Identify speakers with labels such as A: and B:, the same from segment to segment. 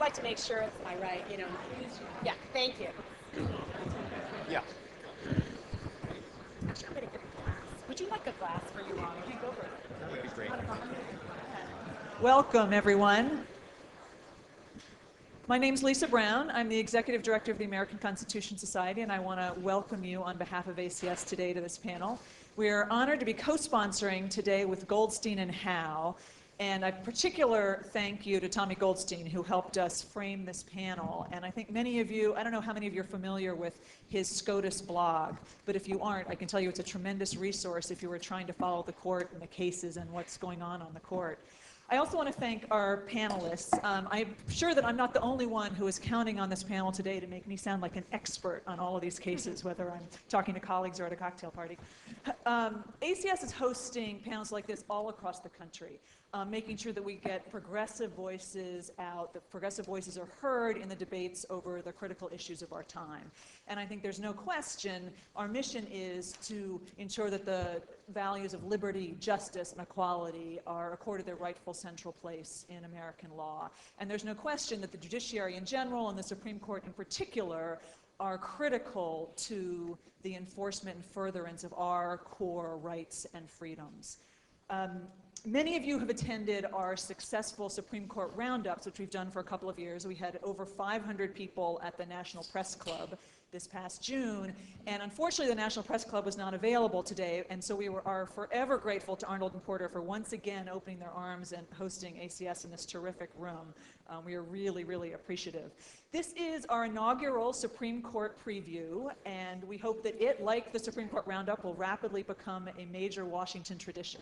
A: like to make sure it's my right, you know. Yeah, thank you.
B: Yeah.
A: Actually, I'm going to get a glass. Would you like a glass for your wine? You go for it.
B: That would be great.
C: Welcome, everyone. My name's Lisa Brown. I'm the Executive Director of the American Constitution Society, and I want to welcome you on behalf of ACS today to this panel. We are honored to be co-sponsoring today with Goldstein and Howe, and a particular thank you to Tommy Goldstein, who helped us frame this panel. And I think many of you, I don't know how many of you are familiar with his SCOTUS blog, but if you aren't, I can tell you it's a tremendous resource if you were trying to follow the court and the cases and what's going on the court. I also want to thank our panelists. I'm sure that I'm not the only one who is counting on this panel today to make me sound like an expert on all of these cases, whether I'm talking to colleagues or at a cocktail party. ACS is hosting panels like this all across the country, making sure that we get progressive voices out, that progressive voices are heard in the debates over the critical issues of our time. And I think there's no question our mission is to ensure that the values of liberty, justice, and equality are accorded their rightful central place in American law. And there's no question that the judiciary in general and the Supreme Court in particular are critical to the enforcement and furtherance of our core rights and freedoms. Many of you have attended our successful Supreme Court roundups, which we've done for a couple of years. We had over 500 people at the National Press Club this past June, and unfortunately the National Press Club was not available today, and so we are forever grateful to Arnold and Porter for once again opening their arms and hosting ACS in this terrific room. We are really, really appreciative. This is our inaugural Supreme Court preview, and we hope that it, like the Supreme Court roundup, will rapidly become a major Washington tradition.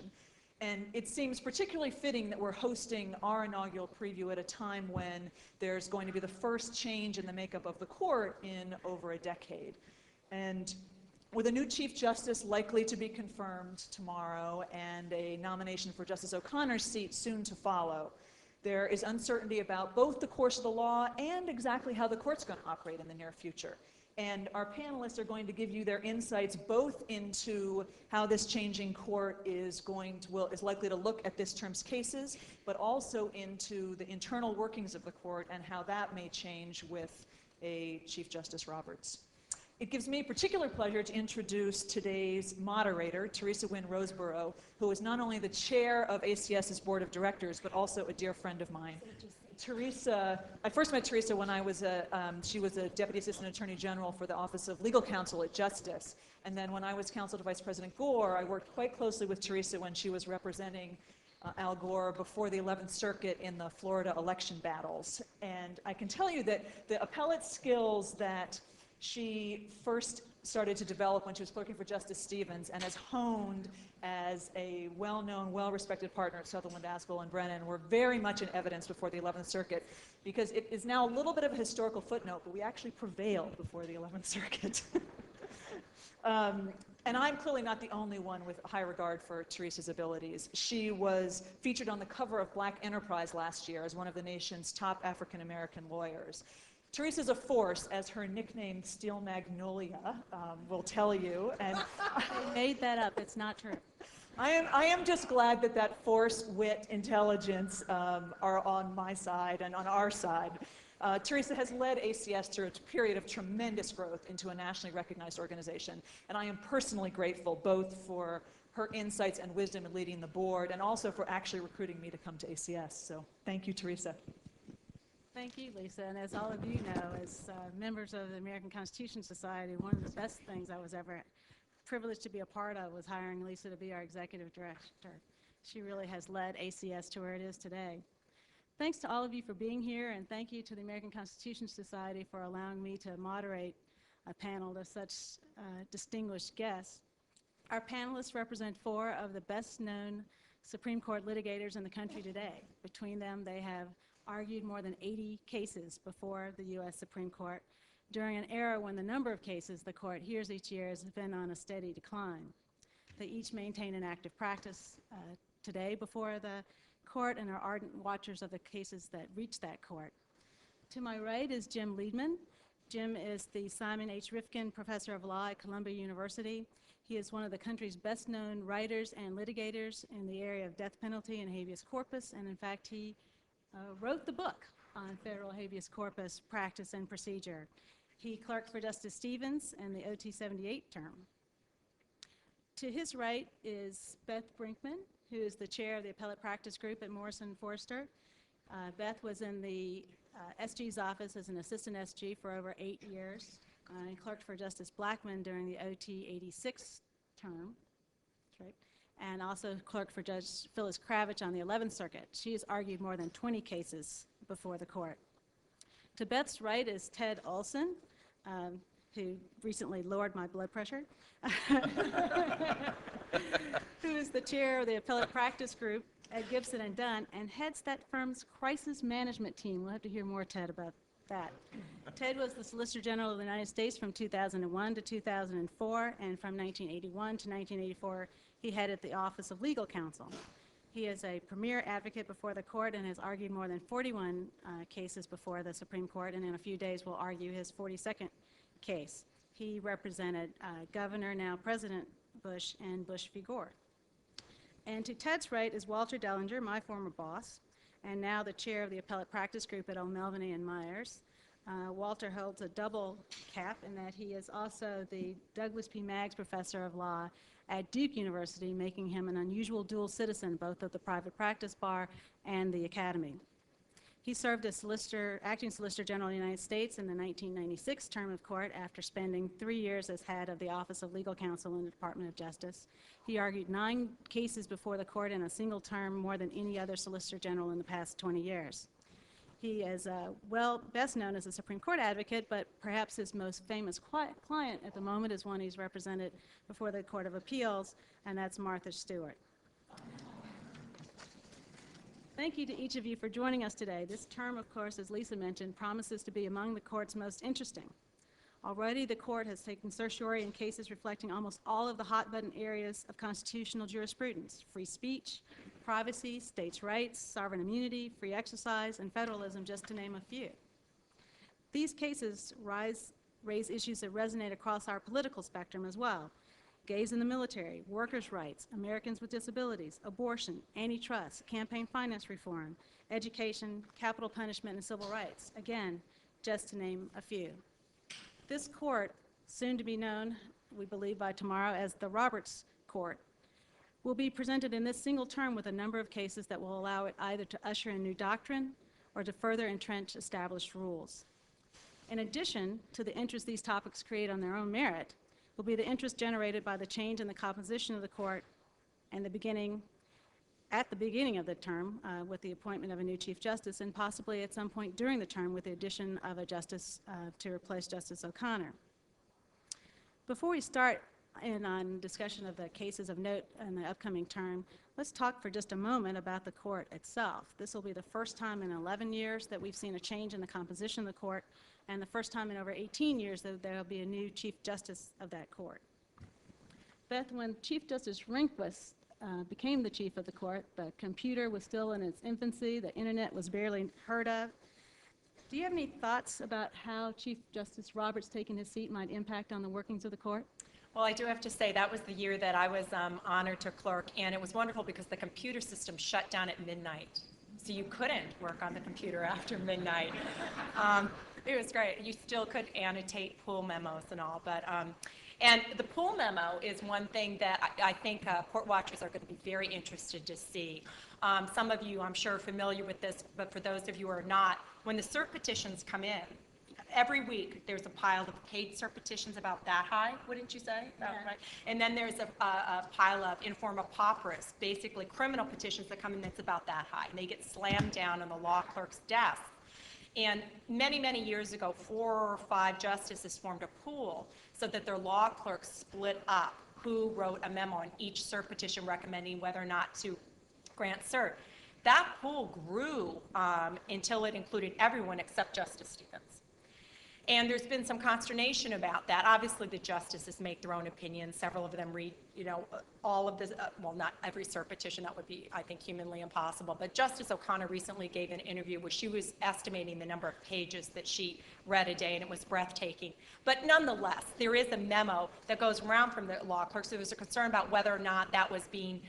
C: And it seems particularly fitting that we're hosting our inaugural preview at a time when there's going to be the first change in the makeup of the court in over a decade. And with a new Chief Justice likely to be confirmed tomorrow and a nomination for Justice O'Connor's seat soon to follow, there is uncertainty about both the course of the law and exactly how the court's going to operate in the near future. And our panelists are going to give you their insights both into how this changing court is likely to look at this term's cases, but also into the internal workings of the court and how that may change with a Chief Justice Roberts. It gives me particular pleasure to introduce today's moderator, Teresa Wynn Roseborough, who is not only the chair of ACS's board of directors, but also a dear friend of mine. Teresa, I first met Teresa when she was a Deputy Assistant Attorney General for the Office of Legal Counsel at Justice. And then when I was counsel to Vice President Gore, I worked quite closely with Teresa when she was representing Al Gore before the 11th Circuit in the Florida election battles. And I can tell you that the appellate skills that she first started to develop when she was clerking for Justice Stevens and has honed as a well-known, well-respected partner at Sutherland, Aspel, and Brennan were very much in evidence before the 11th Circuit, because it is now a little bit of a historical footnote, but we actually prevailed before the 11th Circuit. And I'm clearly not the only one with high regard for Teresa's abilities. She was featured on the cover of Black Enterprise last year as one of the nation's top African-American lawyers. Teresa's a force, as her nickname Steel Magnolia will tell you. And
D: I made that up. It's not true.
C: I am just glad that force, wit, intelligence are on my side and on our side. Teresa has led ACS through a period of tremendous growth into a nationally recognized organization, and I am personally grateful both for her insights and wisdom in leading the board and also for actually recruiting me to come to ACS. So thank you, Teresa.
D: Thank you, Lisa. And as all of you know, as members of the American Constitution Society, one of the best things I was ever privileged to be a part of was hiring Lisa to be our executive director. She really has led ACS to where it is today. Thanks to all of you for being here, and thank you to the American Constitution Society for allowing me to moderate a panel of such distinguished guests. Our panelists represent 4 of the best-known Supreme Court litigators in the country today. Between them, they have argued more than 80 cases before the U.S. Supreme Court during an era when the number of cases the court hears each year has been on a steady decline. They each maintain an active practice today before the court and are ardent watchers of the cases that reach that court. To my right is Jim Liedman. Jim is the Simon H. Rifkin Professor of Law at Columbia University. He is one of the country's best-known writers and litigators in the area of death penalty and habeas corpus, and in fact, he wrote the book on federal habeas corpus practice and procedure. He clerked for Justice Stevens in the OT 78 term. To his right is Beth Brinkman, who is the chair of the appellate practice group at Morrison Forster. Beth was in the SG's office as an assistant SG for over 8 years and clerked for Justice Blackmun during the OT 86 term. That's right. And also clerked for Judge Phyllis Kravich on the 11th Circuit. She has argued more than 20 cases before the court. To Beth's right is Ted Olson, who recently lowered my blood pressure, who is the chair of the appellate practice group at Gibson and Dunn and heads that firm's crisis management team. We'll have to hear more, Ted, about that. Ted was the Solicitor General of the United States from 2001 to 2004, and from 1981 to 1984, he headed the Office of Legal Counsel. He is a premier advocate before the court and has argued more than 41 cases before the Supreme Court, and in a few days will argue his 42nd case. He represented Governor, now President Bush, and Bush v. Gore. And to Ted's right is Walter Dellinger, my former boss, and now the chair of the appellate practice group at O'Melveny and Myers. Walter holds a double cap in that he is also the Douglas P. Maggs Professor of Law at Duke University, making him an unusual dual citizen, both of the private practice bar and the academy. He served as acting Solicitor General of the United States in the 1996 term of court after spending 3 years as head of the Office of Legal Counsel in the Department of Justice. He argued 9 cases before the court in a single term, more than any other Solicitor General in the past 20 years. He is best known as a Supreme Court advocate, but perhaps his most famous client at the moment is one he's represented before the Court of Appeals, and that's Martha Stewart. Thank you to each of you for joining us today. This term, of course, as Lisa mentioned, promises to be among the court's most interesting. Already, the court has taken certiorari in cases reflecting almost all of the hot-button areas of constitutional jurisprudence: free speech, privacy, states' rights, sovereign immunity, free exercise, and federalism, just to name a few. These cases raise issues that resonate across our political spectrum as well: gays in the military, workers' rights, Americans with disabilities, abortion, antitrust, campaign finance reform, education, capital punishment, and civil rights. Again, just to name a few. This court, soon to be known, we believe by tomorrow, as the Roberts Court, will be presented in this single term with a number of cases that will allow it either to usher in new doctrine or to further entrench established rules. In addition to the interest these topics create on their own merit, will be the interest generated by the change in the composition of the court and at the beginning of the term with the appointment of a new Chief Justice, and possibly at some point during the term with the addition of a justice to replace Justice O'Connor. Before we start on discussion of the cases of note in the upcoming term, let's talk for just a moment about the court itself. This will be the first time in 11 years that we've seen a change in the composition of the court, and the first time in over 18 years that there will be a new Chief Justice of that court. Beth, when Chief Justice Rehnquist became the chief of the court, the computer was still in its infancy, the internet was barely heard of. Do you have any thoughts about how Chief Justice Roberts taking his seat might impact on the workings of the court?
A: Well, I do have to say that was the year that I was honored to clerk, and it was wonderful because the computer system shut down at midnight. So you couldn't work on the computer after midnight. It was great. You still could annotate pool memos and all, but and the pool memo is one thing that I think court watchers are going to be very interested to see. Some of you, I'm sure, are familiar with this, but for those of you who are not, when the cert petitions come in, every week there's a pile of paid cert petitions about that high, wouldn't you say?
D: Yeah.
A: Right? And then there's a pile of informa pauperis, basically criminal petitions that come in that's about that high, and they get slammed down on the law clerk's desk. And many, many years ago, 4 or 5 justices formed a pool so that their law clerks split up who wrote a memo on each cert petition recommending whether or not to grant cert. That pool grew until it included everyone except Justice Stevens. And there's been some consternation about that. Obviously, the justices make their own opinions. Several of them read, all of this, well, not every cert petition. That would be, I think, humanly impossible. But Justice O'Connor recently gave an interview where she was estimating the number of pages that she read a day, and it was breathtaking. But nonetheless, there is a memo that goes around from the law clerks. There was a concern about whether or not that was being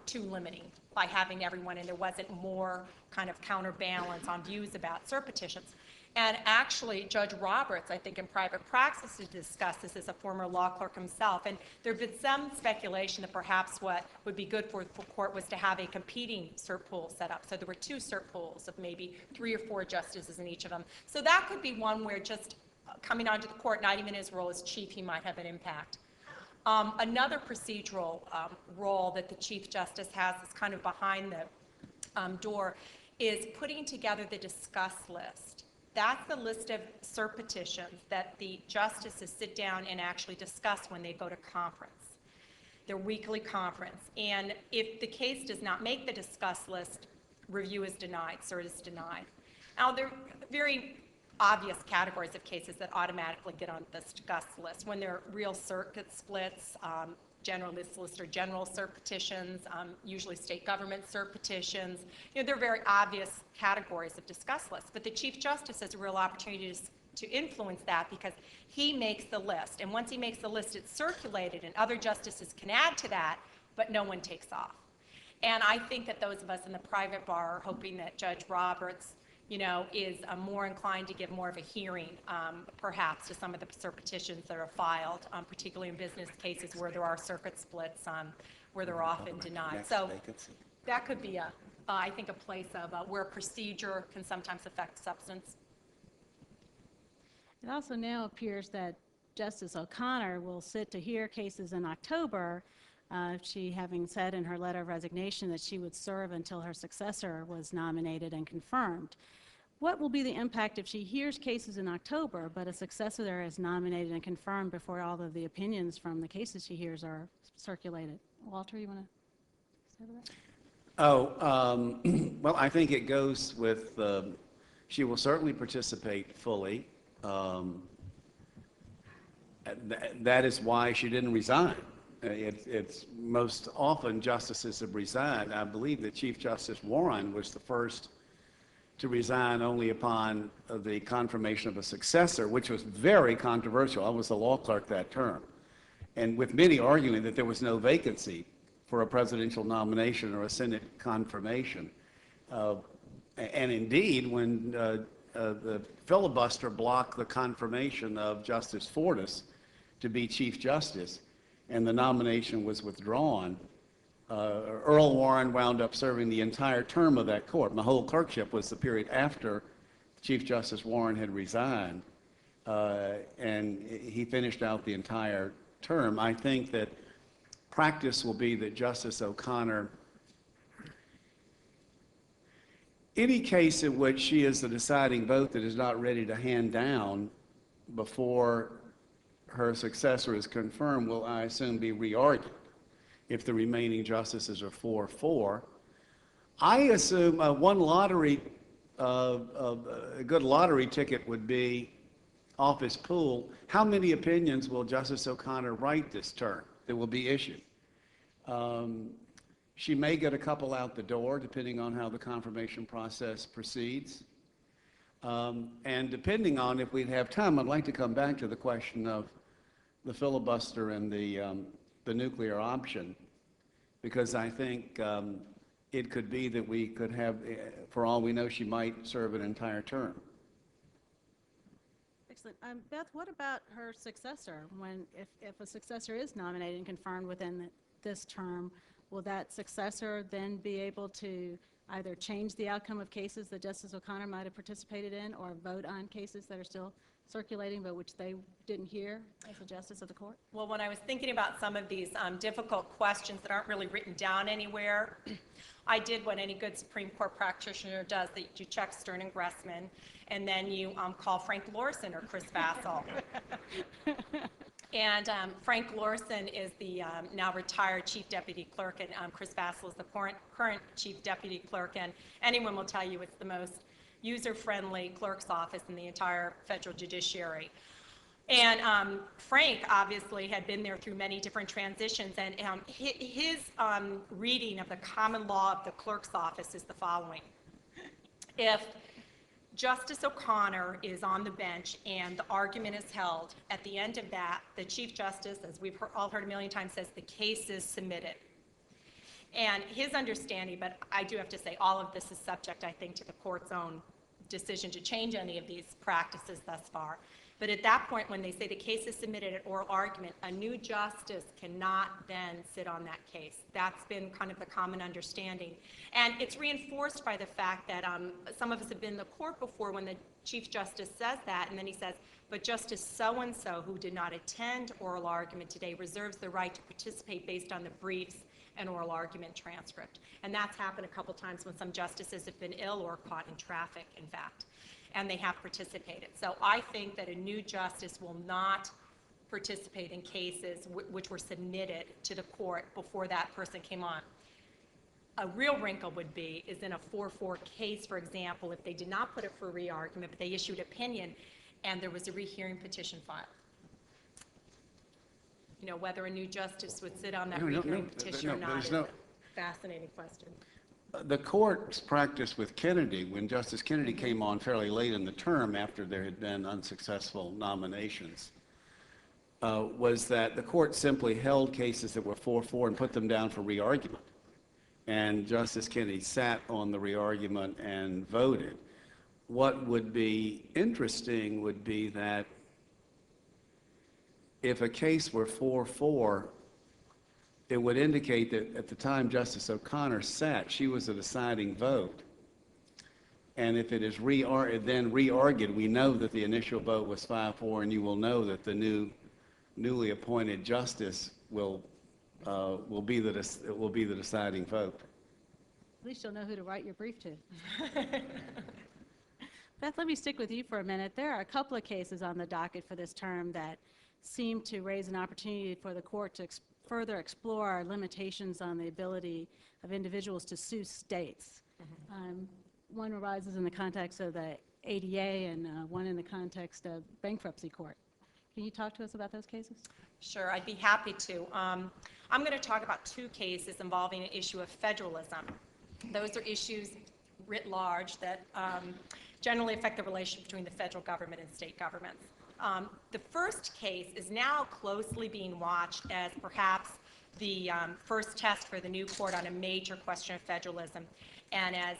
A: too limiting by having everyone, and there wasn't more kind of counterbalance on views about cert petitions. And actually, Judge Roberts, I think in private practice, has discussed this as a former law clerk himself. And there had been some speculation that perhaps what would be good for court was to have a competing cert pool set up. So there were 2 cert pools of maybe 3 or 4 justices in each of them. So that could be one where just coming onto the court, not even his role as chief, he might have an impact. Another procedural role that the Chief Justice has is kind of behind the door, is putting together the discuss list. That's the list of cert petitions that the justices sit down and actually discuss when they go to conference, their weekly conference. And if the case does not make the discuss list, review is denied, cert is denied. Now, there are very obvious categories of cases that automatically get on the discuss list. When there are real circuit splits, general list or general cert petitions, usually state government cert petitions. They're very obvious categories of discuss lists, but the Chief Justice has a real opportunity to influence that because he makes the list. And once he makes the list, it's circulated and other justices can add to that, but no one takes off. And I think that those of us in the private bar are hoping that Judge Roberts is more inclined to give more of a hearing, perhaps, to some of the cert petitions that are filed, particularly in business cases where there are circuit splits, where they're often denied. So that could be, I think, a place of where procedure can sometimes affect substance.
D: It also now appears that Justice O'Connor will sit to hear cases in October, she having said in her letter of resignation that she would serve until her successor was nominated and confirmed. What will be the impact if she hears cases in October, but a successor is nominated and confirmed before all of the opinions from the cases she hears are circulated? Walter, you want to say that?
B: Oh, well, I think it goes with, she will certainly participate fully. That is why she didn't resign. It's most often justices have resigned. I believe that Chief Justice Warren was the first to resign only upon the confirmation of a successor, which was very controversial. I was a law clerk that term, and with many arguing that there was no vacancy for a presidential nomination or a Senate confirmation. And indeed, when the filibuster blocked the confirmation of Justice Fortas to be Chief Justice, and the nomination was withdrawn, Earl Warren wound up serving the entire term of that court. My whole clerkship was the period after Chief Justice Warren had resigned, and he finished out the entire term. I think that practice will be that Justice O'Connor, any case in which she is the deciding vote that is not ready to hand down before her successor is confirmed, will, I assume, be re-argued if the remaining justices are 4-4. I assume one lottery, a good lottery ticket would be off his pool. How many opinions will Justice O'Connor write this term that will be issued? She may get a couple out the door, depending on how the confirmation process proceeds. And depending on if we'd have time, I'd like to come back to the question of the filibuster and the nuclear option, because I think it could be that we could have, for all we know, she might serve an entire term.
D: Excellent. Beth, what about her successor? If a successor is nominated and confirmed within this term, will that successor then be able to either change the outcome of cases that Justice O'Connor might have participated in, or vote on cases that are still circulating but which they didn't hear as a justice of the court?
A: Well, when I was thinking about some of these difficult questions that aren't really written down anywhere, I did what any good Supreme Court practitioner does, that you check Stern and Gressman, and then you call Frank Lorson or Chris Vassell. And Frank Lorson is the now retired Chief Deputy Clerk, and Chris Vassell is the current Chief Deputy Clerk, and anyone will tell you it's the most user-friendly clerk's office in the entire federal judiciary. And Frank obviously had been there through many different transitions, and his reading of the common law of the clerk's office is the following. If Justice O'Connor is on the bench and the argument is held, at the end of that, the Chief Justice, as we've all heard a million times, says the case is submitted. And his understanding, but I do have to say all of this is subject, I think, to the court's own decision to change any of these practices thus far. But at that point, when they say the case is submitted at oral argument, a new justice cannot then sit on that case. That's been kind of the common understanding. And it's reinforced by the fact that some of us have been in the court before when the Chief Justice says that, and then he says, but Justice so-and-so, who did not attend oral argument today, reserves the right to participate based on the briefs and oral argument transcript. And that's happened a couple times when some justices have been ill or caught in traffic, in fact, and they have participated. So I think that a new justice will not participate in cases which were submitted to the court before that person came on. A real wrinkle would be is in a 4-4 case, for example, if they did not put it for re-argument, but they issued opinion and there was a rehearing petition filed. You know, whether a new justice would sit on that rehearing petition or not is a fascinating question.
B: The court's practice with Kennedy, when Justice Kennedy came on fairly late in the term after there had been unsuccessful nominations, was that the court simply held cases that were 4-4 and put them down for re-argument. And Justice Kennedy sat on the re-argument and voted. What would be interesting would be that if a case were 4-4, it would indicate that at the time Justice O'Connor sat, she was a deciding vote. And if it is then re-argued, we know that the initial vote was 5-4, and you will know that the newly appointed justice will be the deciding vote.
D: At least you'll know who to write your brief to. Beth, let me stick with you for a minute. There are a couple of cases on the docket for this term that seem to raise an opportunity for the court to further explore limitations on the ability of individuals to sue states. One arises in the context of the ADA and one in the context of bankruptcy court. Can you talk to us about those cases?
A: Sure, I'd be happy to. I'm going to talk about two cases involving an issue of federalism. Those are issues writ large that generally affect the relationship between the federal government and state governments. The first case is now closely being watched as perhaps the first test for the new court on a major question of federalism. And as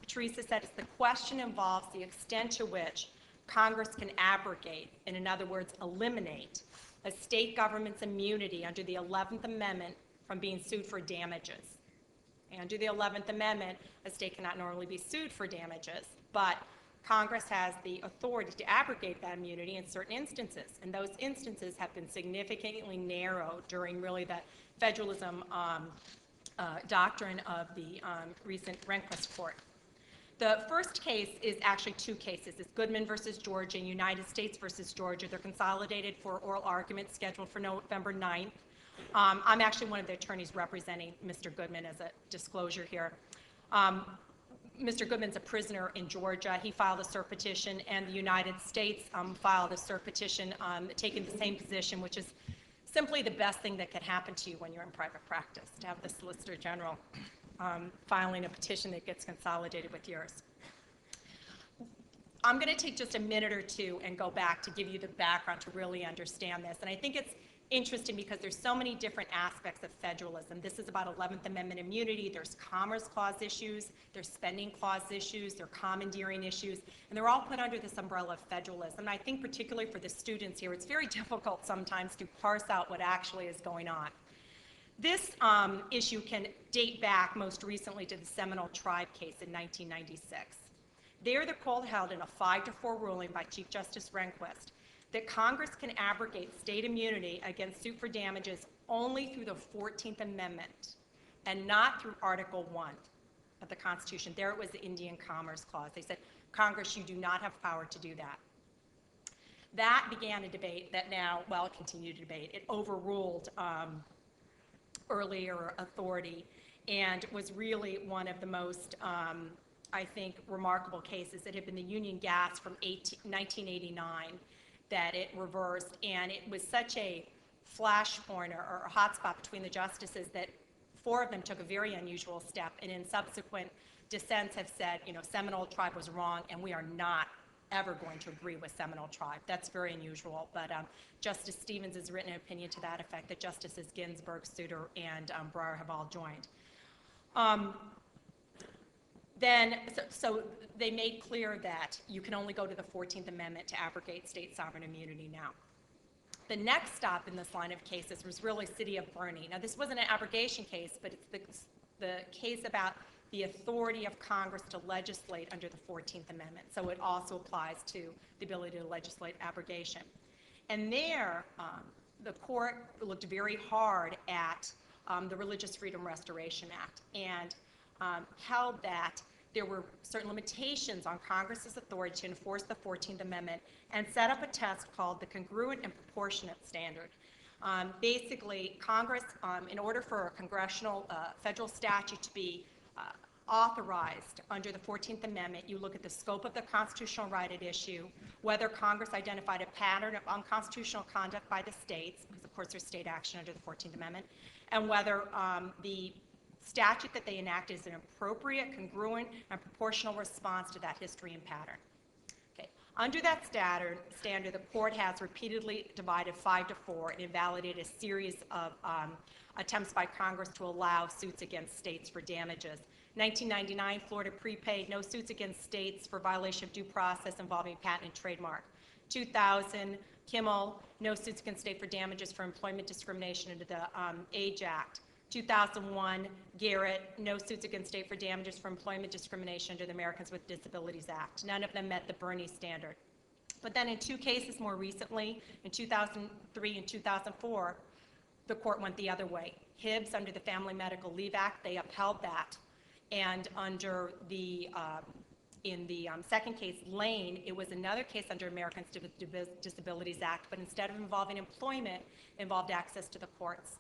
A: Teresa said, the question involves the extent to which Congress can abrogate, and in other words, eliminate, a state government's immunity under the 11th Amendment from being sued for damages. Under the 11th Amendment, a state cannot normally be sued for damages, but Congress has the authority to abrogate that immunity in certain instances, and those instances have been significantly narrowed during really the federalism doctrine of the recent Rehnquist court. The first case is actually two cases. It's Goodman versus Georgia and United States versus Georgia. They're consolidated for oral argument scheduled for November 9th. I'm actually one of the attorneys representing Mr. Goodman as a disclosure here. Mr. Goodman's a prisoner in Georgia. He filed a cert petition, and the United States filed a cert petition taking the same position, which is simply the best thing that could happen to you when you're in private practice, to have the Solicitor General filing a petition that gets consolidated with yours. I'm going to take just a minute or two and go back to give you the background to really understand this. And I think it's interesting because there's so many different aspects of federalism. This is about 11th Amendment immunity. There's Commerce Clause issues. There's Spending Clause issues. There are commandeering issues. And they're all put under this umbrella of federalism. And I think particularly for the students here, it's very difficult sometimes to parse out what actually is going on. This issue can date back most recently to the Seminole Tribe case in 1996. There, the court held in a 5-4 ruling by Chief Justice Rehnquist that Congress can abrogate state immunity against suit for damages only through the 14th Amendment and not through Article 1 of the Constitution. There it was the Indian Commerce Clause. They said, Congress, you do not have power to do that. That began a debate that now, well, continued to debate. It overruled earlier authority and was really one of the most I think, remarkable cases. It had been the Union Gas from 1989 that it reversed, and it was such a flashpoint or a hotspot between the justices that 4 of them took a very unusual step, and in subsequent dissents have said, you know, Seminole Tribe was wrong, and we are not ever going to agree with Seminole Tribe. That's very unusual, but Justice Stevens has written an opinion to that effect that Justices Ginsburg, Souter, and Breyer have all joined. So they made clear that you can only go to the 14th Amendment to abrogate state sovereign immunity now. The next stop in this line of cases was really City of Bernie. Now, this wasn't an abrogation case, but it's the case about the authority of Congress to legislate under the 14th Amendment. So it also applies to the ability to legislate abrogation. And there, the court looked very hard at the Religious Freedom Restoration Act and held that there were certain limitations on Congress's authority to enforce the 14th Amendment and set up a test called the congruent and proportionate standard. Basically, Congress, in order for a congressional federal statute to be authorized under the 14th Amendment, you look at the scope of the constitutional right at issue, whether Congress identified a pattern of unconstitutional conduct by the states, because of course there's state action under the 14th Amendment, and whether the statute that they enact is an appropriate, congruent, and proportional response to that history and pattern. Okay. Under that standard, the court has repeatedly divided 5-4 and invalidated a series of attempts by Congress to allow suits against states for damages. 1999, Florida prepaid no suits against states for violation of due process involving patent and trademark. 2000, Kimmel, no suits against state for damages for employment discrimination under the Age Act. 2001, Garrett, no suits against state for damages for employment discrimination under the Americans with Disabilities Act. None of them met the Bernie standard. But then in 2 cases more recently, in 2003 and 2004, the court went the other way. Hibbs, under the Family Medical Leave Act, they upheld that. And under the, in the second case, Lane, it was another case under Americans with Disabilities Act, but instead of involving employment, involved access to the courts.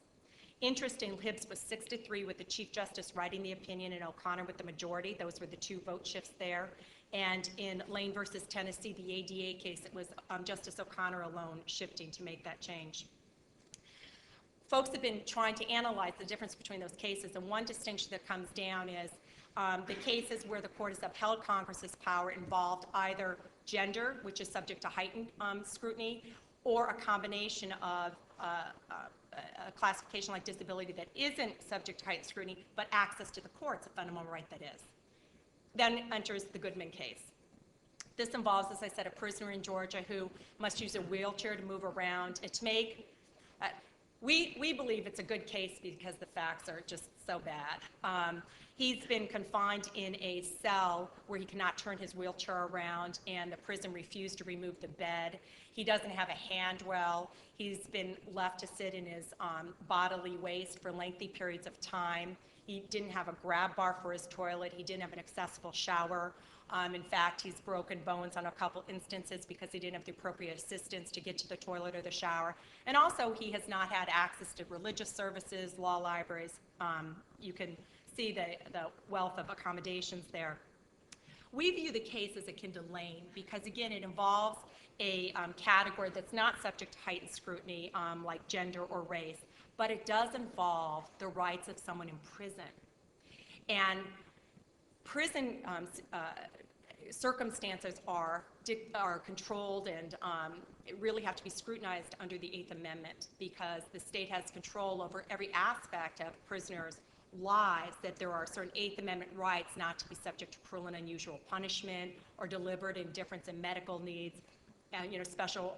A: Interesting, Hibbs was 6-3 with the Chief Justice writing the opinion and O'Connor with the majority. Those were the 2 vote shifts there. And in Lane versus Tennessee, the ADA case, it was Justice O'Connor alone shifting to make that change. Folks have been trying to analyze the difference between those cases, and one distinction that comes down is the cases where the court has upheld Congress's power involved either gender, which is subject to heightened scrutiny, or a combination of a classification like disability that isn't subject to heightened scrutiny, but access to the courts, a fundamental right that is. Then enters the Goodman case. This involves, as I said, a prisoner in Georgia who must use a wheelchair to move around. And to make, we believe it's a good case because the facts are just so bad. He's been confined in a cell where he cannot turn his wheelchair around, and the prison refused to remove the bed. He doesn't have a handrail. He's been left to sit in his bodily waste for lengthy periods of time. He didn't have a grab bar for his toilet. He didn't have an accessible shower. In fact, he's broken bones on a couple instances because he didn't have the appropriate assistance to get to the toilet or the shower. And also, he has not had access to religious services, law libraries. You can see the wealth of accommodations there. We view the case as akin to Lane because, again, it involves a category that's not subject to heightened scrutiny like gender or race, but it does involve the rights of someone in prison. And prison circumstances are controlled and really have to be scrutinized under the 8th Amendment because the state has control over every aspect of prisoners' lives, that there are certain 8th Amendment rights not to be subject to cruel and unusual punishment or deliberate indifference in medical needs, and special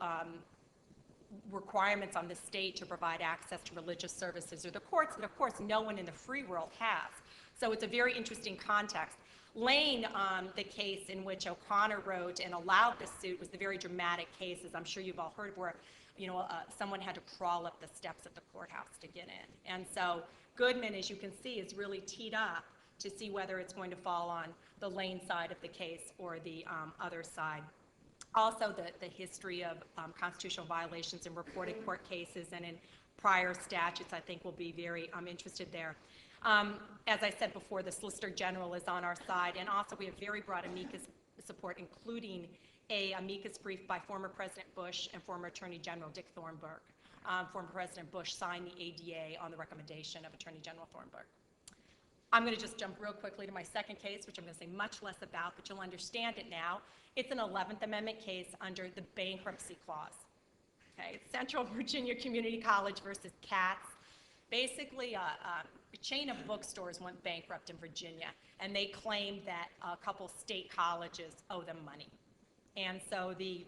A: requirements on the state to provide access to religious services or the courts that, of course, no one in the free world has. So it's a very interesting context. Lane, the case in which O'Connor wrote and allowed the suit, was the very dramatic case, as I'm sure you've all heard, where someone had to crawl up the steps at the courthouse to get in. And so Goodman, as you can see, is really teed up to see whether it's going to fall on the Lane side of the case or the other side. Also, the history of constitutional violations in reported court cases and in prior statutes, I think, will be very interested there. As I said before, the Solicitor General is on our side, and also we have very broad amicus support, including a amicus brief by former President Bush and former Attorney General Dick Thornburgh. Former President Bush signed the ADA on the recommendation of Attorney General Thornburgh. I'm going to just jump real quickly to my second case, which I'm going to say much less about, but you'll understand it now. It's an 11th Amendment case under the bankruptcy clause. Okay, Central Virginia Community College versus Katz. Basically, a chain of bookstores went bankrupt in Virginia, and they claimed that a couple state colleges owe them money. And so the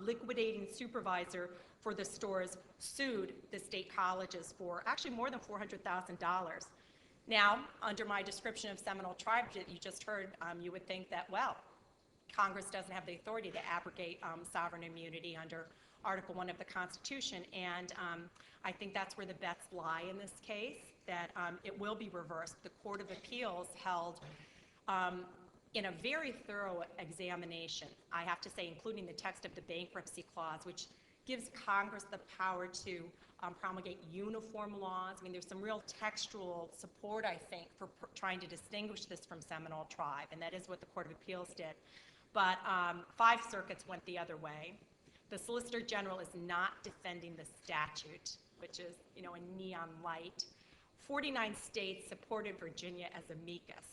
A: liquidating supervisor for the stores sued the state colleges for actually more than $400,000. Now, under my description of Seminole Tribe that you just heard, you would think that, well, Congress doesn't have the authority to abrogate sovereign immunity under Article 1 of the Constitution, and I think that's where the bets lie in this case, that it will be reversed. The Court of Appeals held in a very thorough examination, I have to say, including the text of the bankruptcy clause, which gives Congress the power to promulgate uniform laws. I mean, there's some real textual support, I think, for trying to distinguish this from Seminole Tribe, and that is what the Court of Appeals did. But 5 circuits went the other way. The Solicitor General is not defending the statute, which is, you know, a neon light. 49 states supported Virginia as amicus.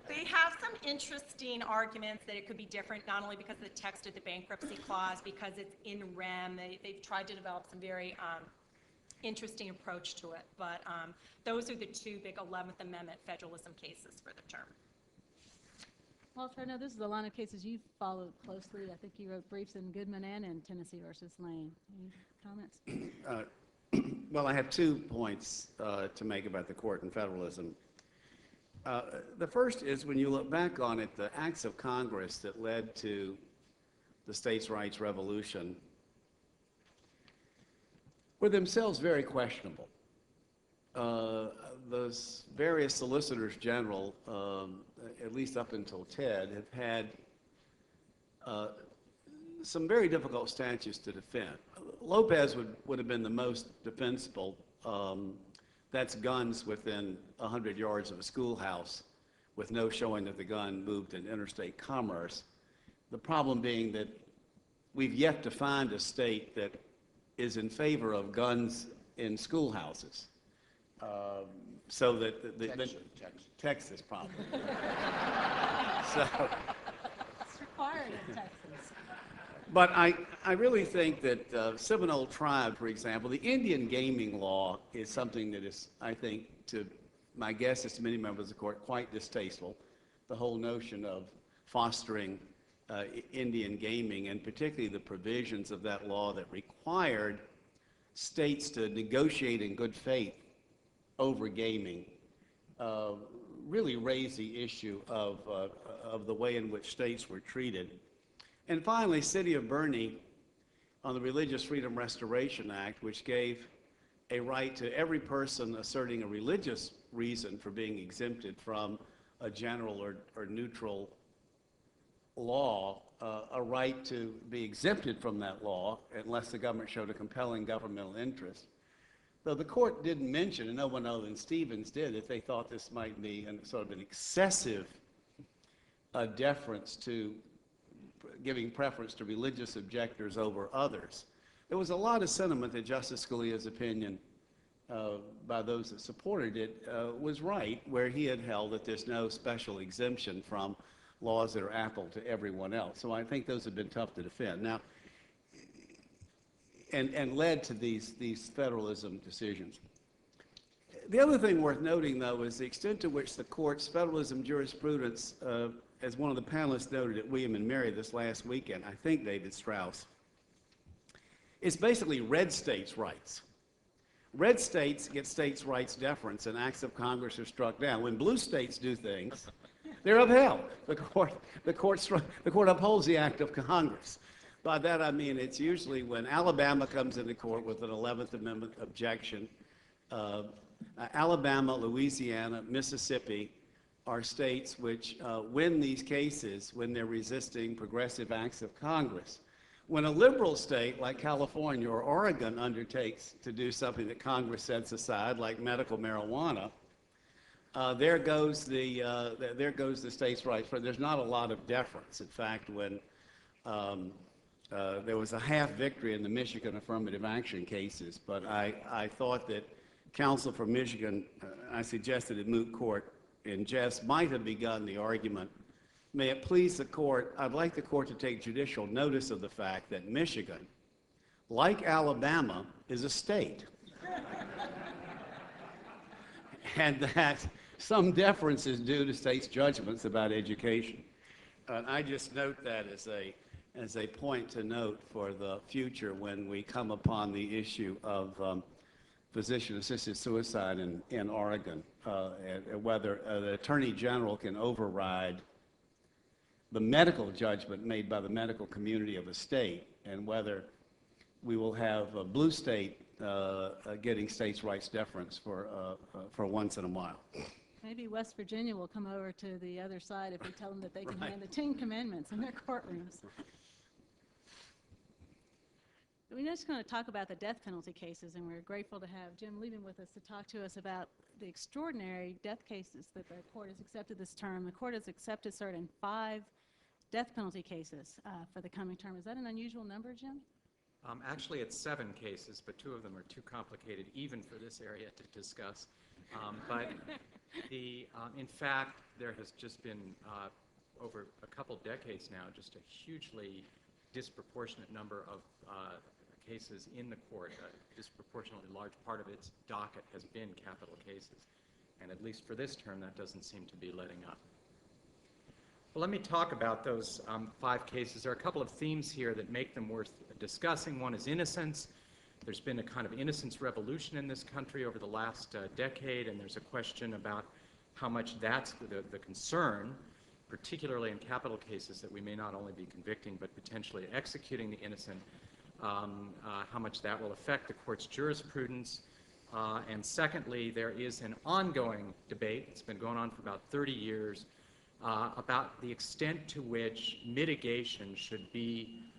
A: They have some interesting arguments that it could be different, not only because of the text of the bankruptcy clause, because it's in rem. They've tried to develop some very interesting approach to it. But those are the 2 big 11th Amendment federalism cases for the term.
D: Walter, I know this is a line of cases you've followed closely. I think you wrote briefs in Goodman and in Tennessee versus Lane. Any comments?
B: Well, I have 2 points to make about the court and federalism. The first is, when you look back on it, the acts of Congress that led to the states' rights revolution were themselves very questionable. The various solicitors general, at least up until Ted, have had some very difficult statutes to defend. Lopez would have been the most defensible. That's guns within 100 yards of a schoolhouse with no showing that the gun moved in interstate commerce. The problem being that we've yet to find a state that is in favor of guns in schoolhouses. So that Texas probably. So,
D: It's required in Texas.
B: but I really think that Seminole Tribe, for example, the Indian gaming law is something that is, I think, to my guess is to many members of the court, quite distasteful. The whole notion of fostering Indian gaming, and particularly the provisions of that law that required states to negotiate in good faith over gaming, really raised the issue of the way in which states were treated. And finally, City of Bernie on the Religious Freedom Restoration Act, which gave a right to every person asserting a religious reason for being exempted from a general or neutral law, a right to be exempted from that law unless the government showed a compelling governmental interest. Though the court didn't mention, and no one other than Stevens did, if they thought this might be sort of an excessive deference to giving preference to religious objectors over others. There was a lot of sentiment that Justice Scalia's opinion by those that supported it was right, where he had held that there's no special exemption from laws that are applicable to everyone else. So I think those have been tough to defend. Now, and led to these federalism decisions. The other thing worth noting, though, is the extent to which the court's federalism jurisprudence, as one of the panelists noted at William and Mary this last weekend, I think David Strauss, is basically red states' rights. Red states get states' rights deference, and acts of Congress are struck down. When blue states do things, they're upheld. The court upholds the act of Congress. By that I mean it's usually when Alabama comes into court with an 11th Amendment objection. Alabama, Louisiana, Mississippi are states which win these cases when they're resisting progressive acts of Congress. when a liberal state like California or Oregon undertakes to do something that Congress sets aside, like medical marijuana, there goes the states' rights. But there's not a lot of deference. In fact, when there was a half victory in the Michigan affirmative action cases, but I thought that counsel for Michigan, I suggested in moot court in jest, might have begun the argument. May it please the court, I'd like the court to take judicial notice of the fact that Michigan, like Alabama, is a state. And that some deference is due to states' judgments about education. And I just note that as a point to note for the future when we come upon the issue of physician-assisted suicide in Oregon, and whether the Attorney General can override the medical judgment made by the medical community of a state, and whether we will have a blue state getting states' rights deference for once in a while.
D: Maybe West Virginia will come over to the other side if we tell them that they can
B: Right.
D: hand the 10 Commandments in their courtrooms. We're just going to talk about the death penalty cases, and we're grateful to have Jim Levin with us to talk to us about the extraordinary death cases that the court has accepted this term. The court has accepted cert in 5 death penalty cases for the coming term. Is that an unusual number, Jim?
E: Actually, it's 7 cases, but 2 of them are too complicated even for this area to discuss. But in fact, there has just been, over a couple decades now, just a hugely disproportionate number of cases in the court. A disproportionately large part of its docket has been capital cases. And at least for this term, that doesn't seem to be letting up. Well, let me talk about those 5 cases. There are a couple of themes here that make them worth discussing. One is innocence. There's been a kind of innocence revolution in this country over the last decade, and there's a question about how much that's the concern, particularly in capital cases, that we may not only be convicting but potentially executing the innocent, how much that will affect the court's jurisprudence. And secondly, there is an ongoing debate, it's been going on for about 30 years, about the extent to which mitigation should be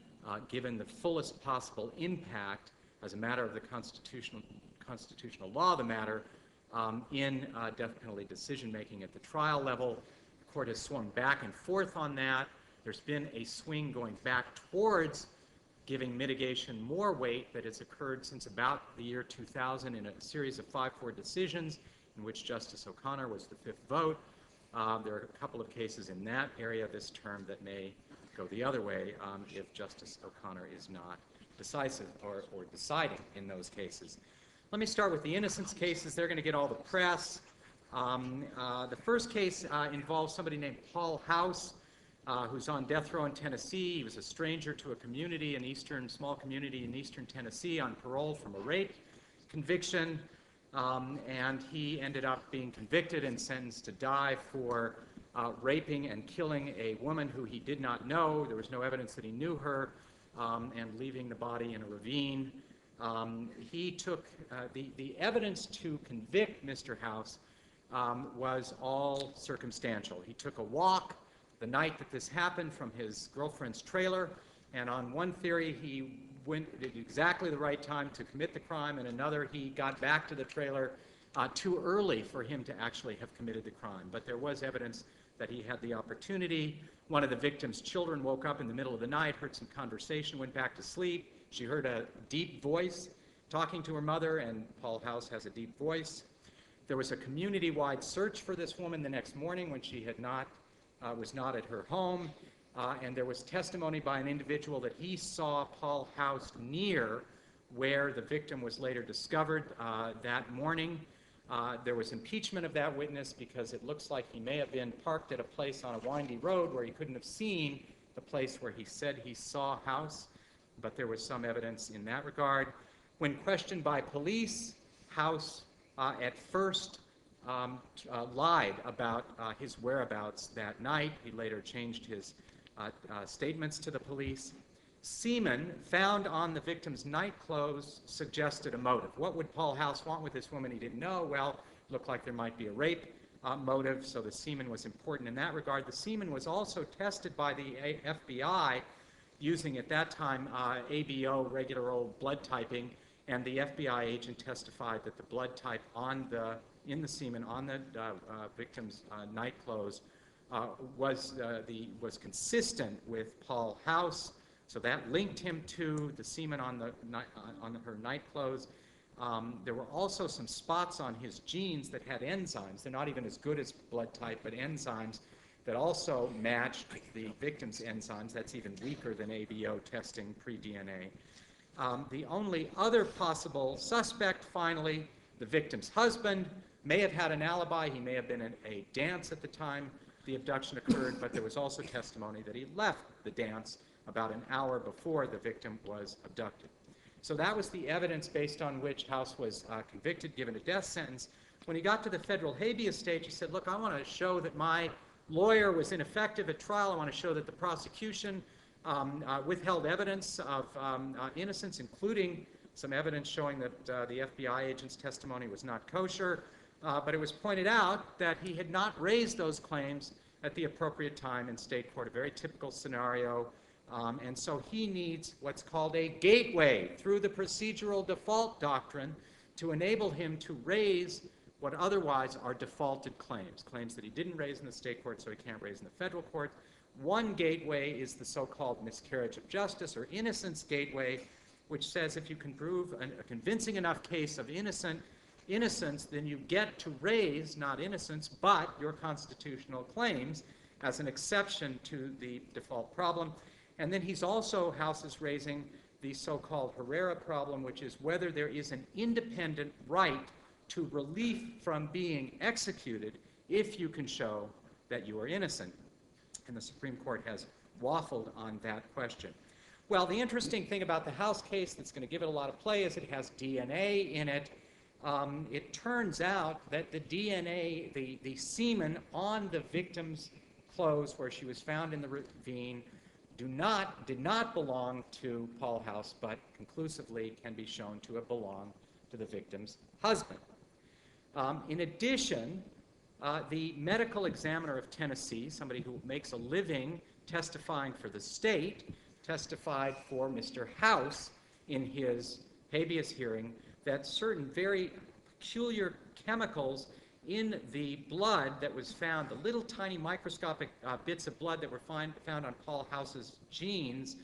E: given the fullest possible impact as a matter of the constitutional law of the matter in death penalty decision-making at the trial level. The court has swung back and forth on that. There's been a swing going back towards giving mitigation more weight that has occurred since about the year 2000 in a series of 5-4 decisions in which Justice O'Connor was the 5th vote. There are a couple of cases in that area this term that may go the other way if Justice O'Connor is not decisive or deciding in those cases. Let me start with the innocence cases. They're going to get all the press. The first case involves somebody named Paul House, who's on death row in Tennessee. He was a stranger to a community, small community in eastern Tennessee, on parole from a rape conviction, and he ended up being convicted and sentenced to die for raping and killing a woman who he did not know. There was no evidence that he knew her, and leaving the body in a ravine. He took the evidence to convict Mr. House was all circumstantial. He took a walk the night that this happened from his girlfriend's trailer, and on one theory he went at exactly the right time to commit the crime, and another he got back to the trailer too early for him to actually have committed the crime. But there was evidence that he had the opportunity. One of the victim's children woke up in the middle of the night, heard some conversation, went back to sleep. She heard a deep voice talking to her mother, and Paul House has a deep voice. There was a community-wide search for this woman the next morning when she was not at her home, and there was testimony by an individual that he saw Paul House near where the victim was later discovered that morning. There was impeachment of that witness because it looks like he may have been parked at a place on a windy road where he couldn't have seen the place where he said he saw House, but there was some evidence in that regard. When questioned by police, House at first lied about his whereabouts that night. He later changed his statements to the police. Semen found on the victim's nightclothes suggested a motive. What would Paul House want with this woman? He didn't know. Well, it looked like there might be a rape motive, so the semen was important in that regard. The semen was also tested by the FBI using at that time ABO, regular old blood typing, and the FBI agent testified that the blood type in the semen on the victim's night clothes was consistent with Paul House, so that linked him to the semen on her night clothes. There were also some spots on his jeans that had enzymes. They're not even as good as blood type, but enzymes that also matched the victim's enzymes. That's even weaker than ABO testing pre-DNA. The only other possible suspect, finally, the victim's husband, may have had an alibi. He may have been at a dance at the time the abduction occurred, but there was also testimony that he left the dance about an hour before the victim was abducted. So that was the evidence based on which House was convicted, given a death sentence. When he got to the federal habeas stage, he said, look, I want to show that my lawyer was ineffective at trial. I want to show that the prosecution withheld evidence of innocence, including some evidence showing that the FBI agent's testimony was not kosher. But it was pointed out that he had not raised those claims at the appropriate time in state court, a very typical scenario. And so he needs what's called a gateway through the procedural default doctrine to enable him to raise what otherwise are defaulted claims, claims that he didn't raise in the state court, so he can't raise in the federal court. One gateway is the so-called miscarriage of justice or innocence gateway, which says if you can prove a convincing enough case of innocence, then you get to raise not innocence, but your constitutional claims as an exception to the default problem. And then House is raising the so-called Herrera problem, which is whether there is an independent right to relief from being executed if you can show that you are innocent. And the Supreme Court has waffled on that question. Well, the interesting thing about the House case that's going to give it a lot of play is it has DNA in it. It turns out that the DNA, the semen on the victim's clothes where she was found in the ravine did not belong to Paul House, but conclusively can be shown to have belonged to the victim's husband. In addition, the medical examiner of Tennessee, somebody who makes a living testifying for the state, testified for Mr. House in his habeas hearing that certain very peculiar chemicals in the blood that was found, the little tiny microscopic bits of blood that were found on Paul House's jeans,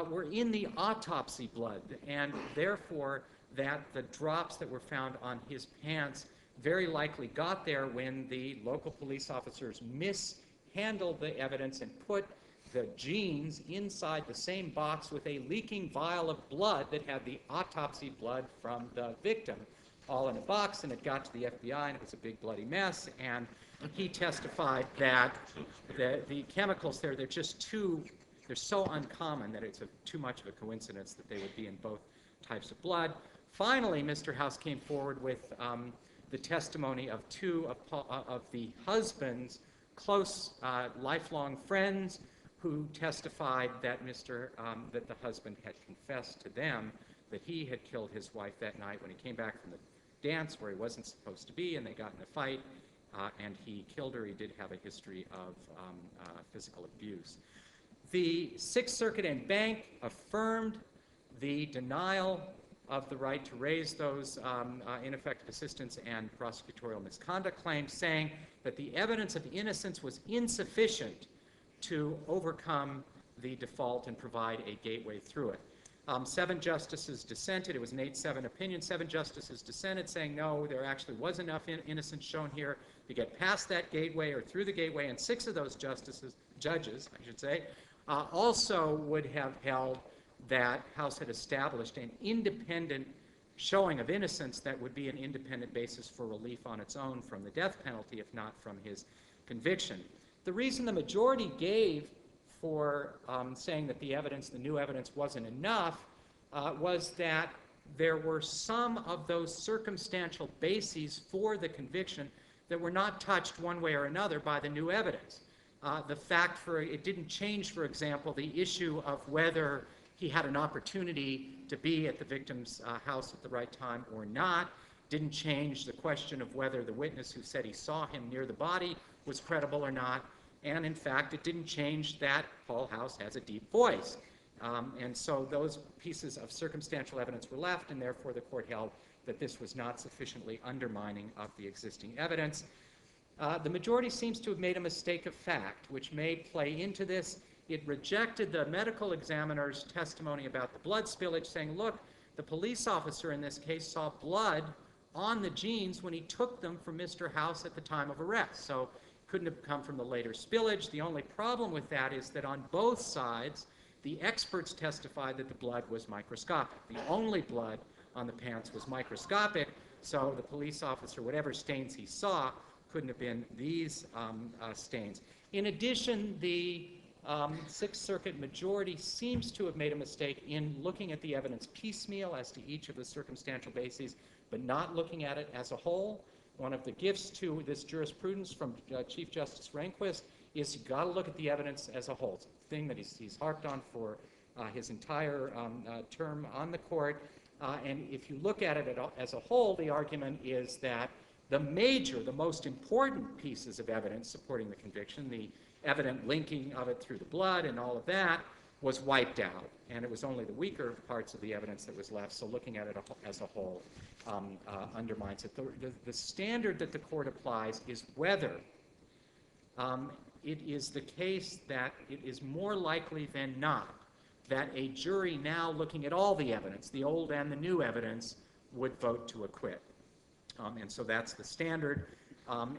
E: were in the autopsy blood, and therefore that the drops that were found on his pants very likely got there when the local police officers mishandled the evidence and put the jeans inside the same box with a leaking vial of blood that had the autopsy blood from the victim, all in a box, and it got to the FBI, and it was a big bloody mess, and he testified that the chemicals there, they're so uncommon that it's too much of a coincidence that they would be in both types of blood. Finally, Mr. House came forward with the testimony of two of the husband's close lifelong friends who testified that that the husband had confessed to them that he had killed his wife that night when he came back from the dance where he wasn't supposed to be, and they got in a fight, and he killed her. He did have a history of physical abuse. The Sixth Circuit en banc affirmed the denial of the right to raise those ineffective assistance and prosecutorial misconduct claims, saying that the evidence of innocence was insufficient to overcome the default and provide a gateway through it. 7 justices dissented. It was an 8-7 opinion. 7 justices dissented, saying no, there actually was enough innocence shown here to get past that gateway or through the gateway, and 6 of those judges, also would have held that House had established an independent showing of innocence that would be an independent basis for relief on its own from the death penalty, if not from his conviction. The reason the majority gave for saying that the new evidence wasn't enough was that there were some of those circumstantial bases for the conviction that were not touched one way or another by the new evidence. The fact it didn't change, for example, the issue of whether he had an opportunity to be at the victim's house at the right time or not, didn't change the question of whether the witness who said he saw him near the body was credible or not, and in fact, it didn't change that Paul House has a deep voice. And so those pieces of circumstantial evidence were left, and therefore the court held that this was not sufficiently undermining of the existing evidence. The majority seems to have made a mistake of fact, which may play into this. It rejected the medical examiner's testimony about the blood spillage, saying, look, the police officer in this case saw blood on the jeans when he took them from Mr. House at the time of arrest. So it couldn't have come from the later spillage. The only problem with that is that on both sides, the experts testified that the blood was microscopic. The only blood on the pants was microscopic, so the police officer, whatever stains he saw, couldn't have been these stains. In addition, the Sixth Circuit majority seems to have made a mistake in looking at the evidence piecemeal as to each of the circumstantial bases, but not looking at it as a whole. One of the gifts to this jurisprudence from Chief Justice Rehnquist is you've got to look at the evidence as a whole. It's a thing that he's harped on for his entire term on the court. And if you look at it as a whole, the argument is that the most important pieces of evidence supporting the conviction, the evident linking of it through the blood and all of that, was wiped out. And it was only the weaker parts of the evidence that was left. So looking at it as a whole undermines it. The standard that the court applies is whether it is the case that it is more likely than not that a jury now looking at all the evidence, the old and the new evidence, would vote to acquit. And so that's the standard.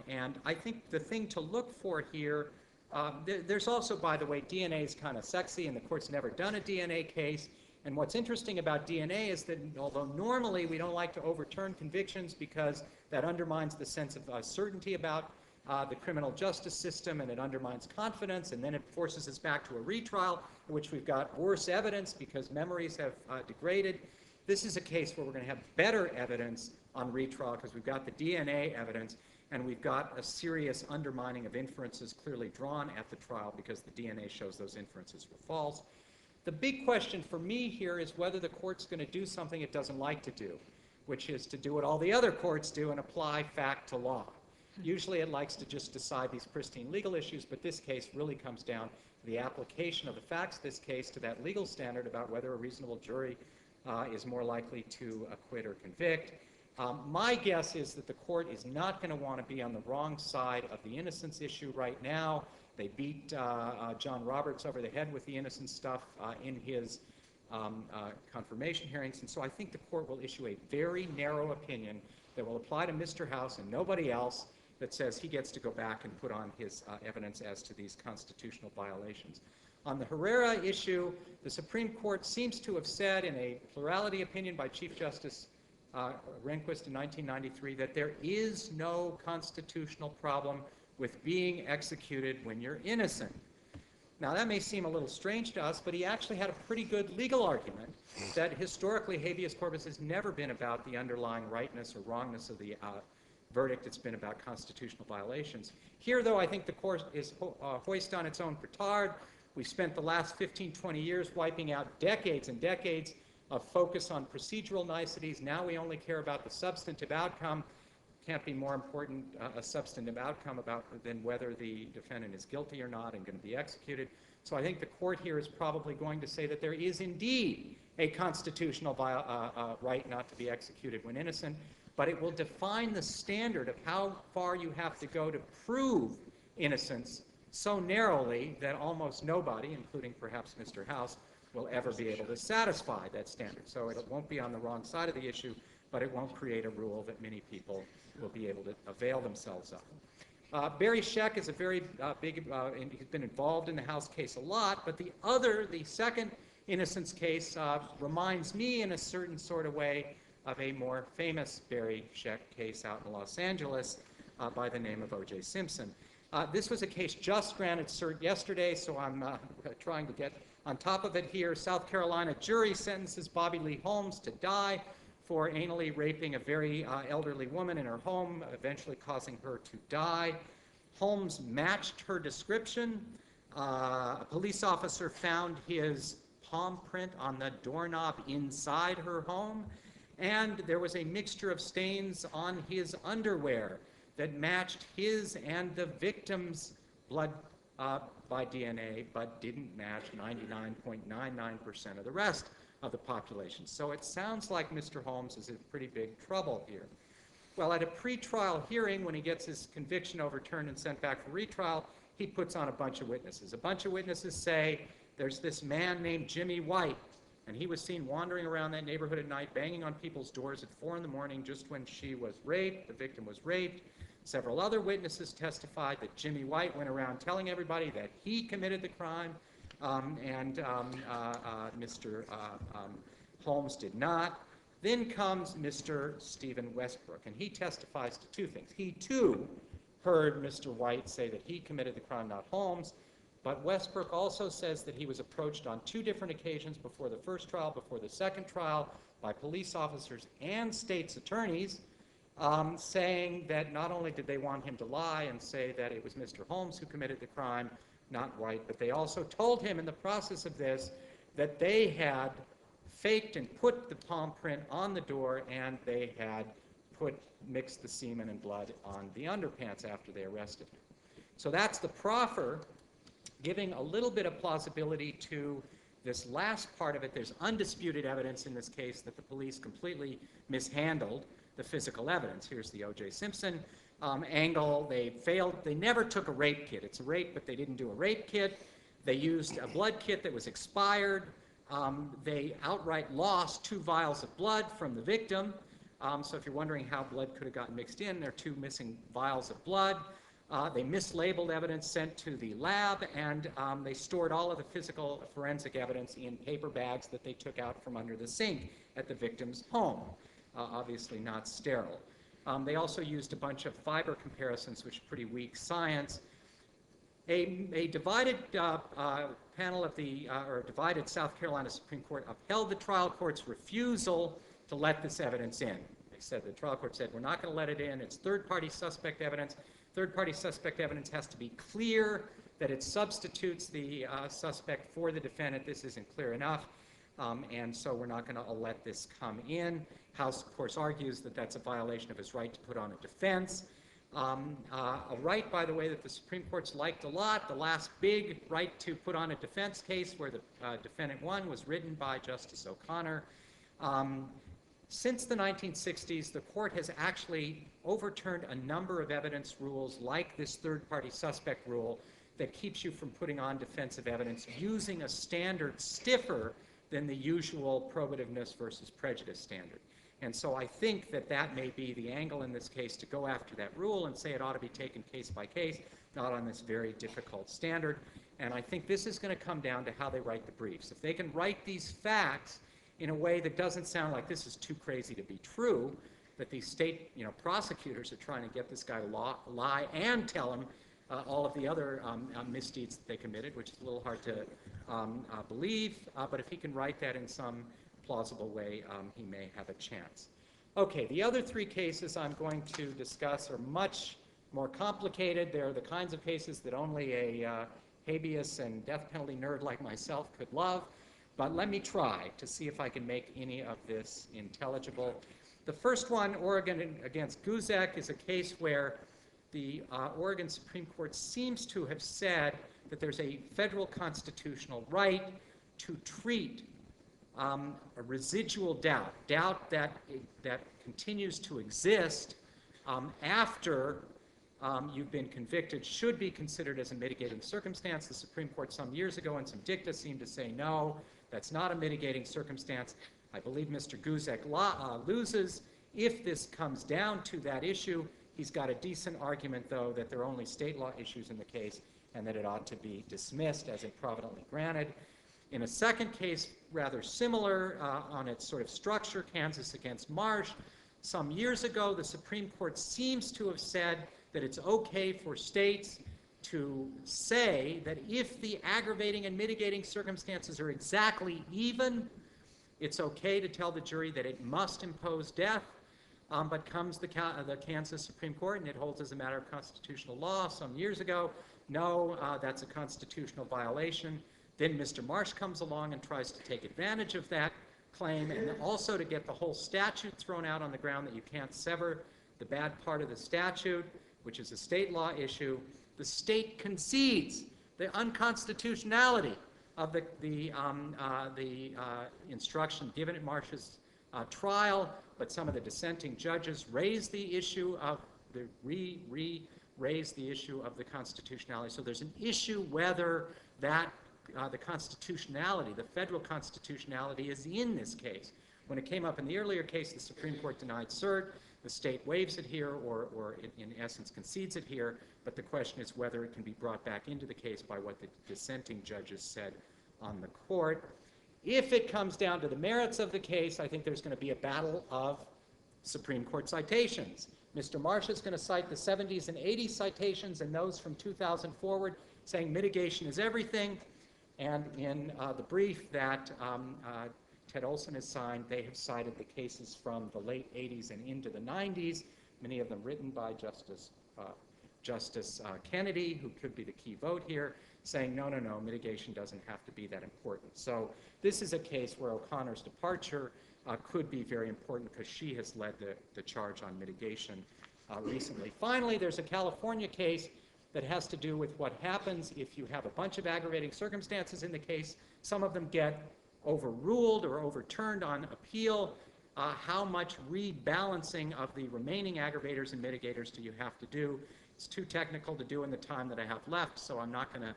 E: And I think the thing to look for here, there's also, by the way, DNA is kind of sexy, and the court's never done a DNA case. And what's interesting about DNA is that although normally we don't like to overturn convictions because that undermines the sense of certainty about the criminal justice system, and it undermines confidence, and then it forces us back to a retrial in which we've got worse evidence because memories have degraded. This is a case where we're going to have better evidence on retrial because we've got the DNA evidence, and we've got a serious undermining of inferences clearly drawn at the trial because the DNA shows those inferences were false. The big question for me here is whether the court's going to do something it doesn't like to do, which is to do what all the other courts do and apply fact to law. Usually it likes to just decide these pristine legal issues, but this case really comes down to the application of the facts of this case to that legal standard about whether a reasonable jury is more likely to acquit or convict. My guess is that the court is not going to want to be on the wrong side of the innocence issue right now. They beat John Roberts over the head with the innocence stuff in his confirmation hearings, and so I think the court will issue a very narrow opinion that will apply to Mr. House and nobody else, that says he gets to go back and put on his evidence as to these constitutional violations. On the Herrera issue, the Supreme Court seems to have said in a plurality opinion by Chief Justice Rehnquist in 1993 that there is no constitutional problem with being executed when you're innocent. Now, that may seem a little strange to us, but he actually had a pretty good legal argument that historically habeas corpus has never been about the underlying rightness or wrongness of the verdict. It's been about constitutional violations. Here, though, I think the court is hoist on its own petard. We spent the last 15, 20 years wiping out decades and decades of focus on procedural niceties. Now we only care about the substantive outcome. Can't be more important a substantive outcome than whether the defendant is guilty or not and going to be executed. So I think the court here is probably going to say that there is indeed a constitutional right not to be executed when innocent, but it will define the standard of how far you have to go to prove innocence so narrowly that almost nobody, including perhaps Mr. House, will ever be able to satisfy that standard. So it won't be on the wrong side of the issue, but it won't create a rule that many people will be able to avail themselves of. Barry Scheck is a very he's been involved in the House case a lot, but the second innocence case reminds me in a certain sort of way of a more famous Barry Scheck case out in Los Angeles by the name of O.J. Simpson. This was a case just granted cert yesterday, so I'm trying to get on top of it here. South Carolina jury sentences Bobby Lee Holmes to die for anally raping a very elderly woman in her home, eventually causing her to die. Holmes matched her description. A police officer found his palm print on the doorknob inside her home, and there was a mixture of stains on his underwear that matched his and the victim's blood by DNA, but didn't match 99.99% of the rest of the population. So it sounds like Mr. Holmes is in pretty big trouble here. Well, at a pretrial hearing, when he gets his conviction overturned and sent back for retrial, he puts on a bunch of witnesses. A bunch of witnesses say there's this man named Jimmy White, and he was seen wandering around that neighborhood at night, banging on people's doors at 4 in the morning just when she was raped, the victim was raped. Several other witnesses testified that Jimmy White went around telling everybody that he committed the crime, and Mr. Holmes did not. Then comes Mr. Stephen Westbrook, and he testifies to two things. He, too, heard Mr. White say that he committed the crime, not Holmes, but Westbrook also says that he was approached on 2 different occasions before the first trial, before the second trial, by police officers and state's attorneys, saying that not only did they want him to lie and say that it was Mr. Holmes who committed the crime, not White, but they also told him in the process of this that they had faked and put the palm print on the door, and they had mixed the semen and blood on the underpants after they arrested him. So that's the proffer, giving a little bit of plausibility to this last part of it. There's undisputed evidence in this case that the police completely mishandled the physical evidence. Here's the O.J. Simpson angle. They never took a rape kit. It's a rape, but they didn't do a rape kit. They used a blood kit that was expired. They outright lost 2 vials of blood from the victim. So if you're wondering how blood could have gotten mixed in, there are 2 missing vials of blood. They mislabeled evidence sent to the lab, and they stored all of the physical forensic evidence in paper bags that they took out from under the sink at the victim's home, obviously not sterile. They also used a bunch of fiber comparisons, which is pretty weak science. A divided panel of or divided South Carolina Supreme Court upheld the trial court's refusal to let this evidence in. The trial court said, we're not going to let it in. It's third-party suspect evidence. Third-party suspect evidence has to be clear that it substitutes the suspect for the defendant. This isn't clear enough, and so we're not going to let this come in. House, of course, argues that that's a violation of his right to put on a defense. A right, by the way, that the Supreme Court's liked a lot. The last big right to put on a defense case where the defendant won was written by Justice O'Connor. Since the 1960s, the court has actually overturned a number of evidence rules like this third-party suspect rule that keeps you from putting on defensive evidence using a standard stiffer than the usual probativeness versus prejudice standard. And so I think that that may be the angle in this case, to go after that rule and say it ought to be taken case by case, not on this very difficult standard. And I think this is going to come down to how they write the briefs. If they can write these facts in a way that doesn't sound like this is too crazy to be true, that these state prosecutors are trying to get this guy to lie and tell him all of the other misdeeds that they committed, which is a little hard to believe, but if he can write that in some plausible way, he may have a chance. Okay, the other 3 cases I'm going to discuss are much more complicated. They're the kinds of cases that only a habeas and death penalty nerd like myself could love, but let me try to see if I can make any of this intelligible. The first one, Oregon against Guzek, is a case where the Oregon Supreme Court seems to have said that there's a federal constitutional right to treat a residual doubt that continues to exist after you've been convicted, should be considered as a mitigating circumstance. The Supreme Court some years ago in some dicta seemed to say, no, that's not a mitigating circumstance. I believe Mr. Guzek loses. If this comes down to that issue, he's got a decent argument, though, that there are only state law issues in the case and that it ought to be dismissed as improvidently granted. In a second case, rather similar on its sort of structure, Kansas against Marsh, some years ago, the Supreme Court seems to have said that it's okay for states to say that if the aggravating and mitigating circumstances are exactly even, it's okay to tell the jury that it must impose death. But comes the Kansas Supreme Court, and it holds as a matter of constitutional law some years ago, no, that's a constitutional violation. Then Mr. Marsh comes along and tries to take advantage of that claim, and also to get the whole statute thrown out on the ground that you can't sever the bad part of the statute, which is a state law issue. The state concedes the unconstitutionality of the instruction given at Marsh's trial, but some of the dissenting judges raised the issue of raised the issue of the constitutionality. So there's an issue whether that the constitutionality, the federal constitutionality, is in this case. When it came up in the earlier case, the Supreme Court denied cert. The state waives it here, or in essence concedes it here, but the question is whether it can be brought back into the case by what the dissenting judges said on the court. If it comes down to the merits of the case, I think there's going to be a battle of Supreme Court citations. Mr. Marsh is going to cite the 70s and 80s citations and those from 2000 forward, saying mitigation is everything. And in the brief that Ted Olson has signed, they have cited the cases from the late 80s and into the 90s, many of them written by Justice Kennedy, who could be the key vote here, saying, no, mitigation doesn't have to be that important. So this is a case where O'Connor's departure could be very important because she has led the charge on mitigation recently. Finally, there's a California case that has to do with what happens if you have a bunch of aggravating circumstances in the case. Some of them get overruled or overturned on appeal. How much rebalancing of the remaining aggravators and mitigators do you have to do? It's too technical to do in the time that I have left, so I'm not going to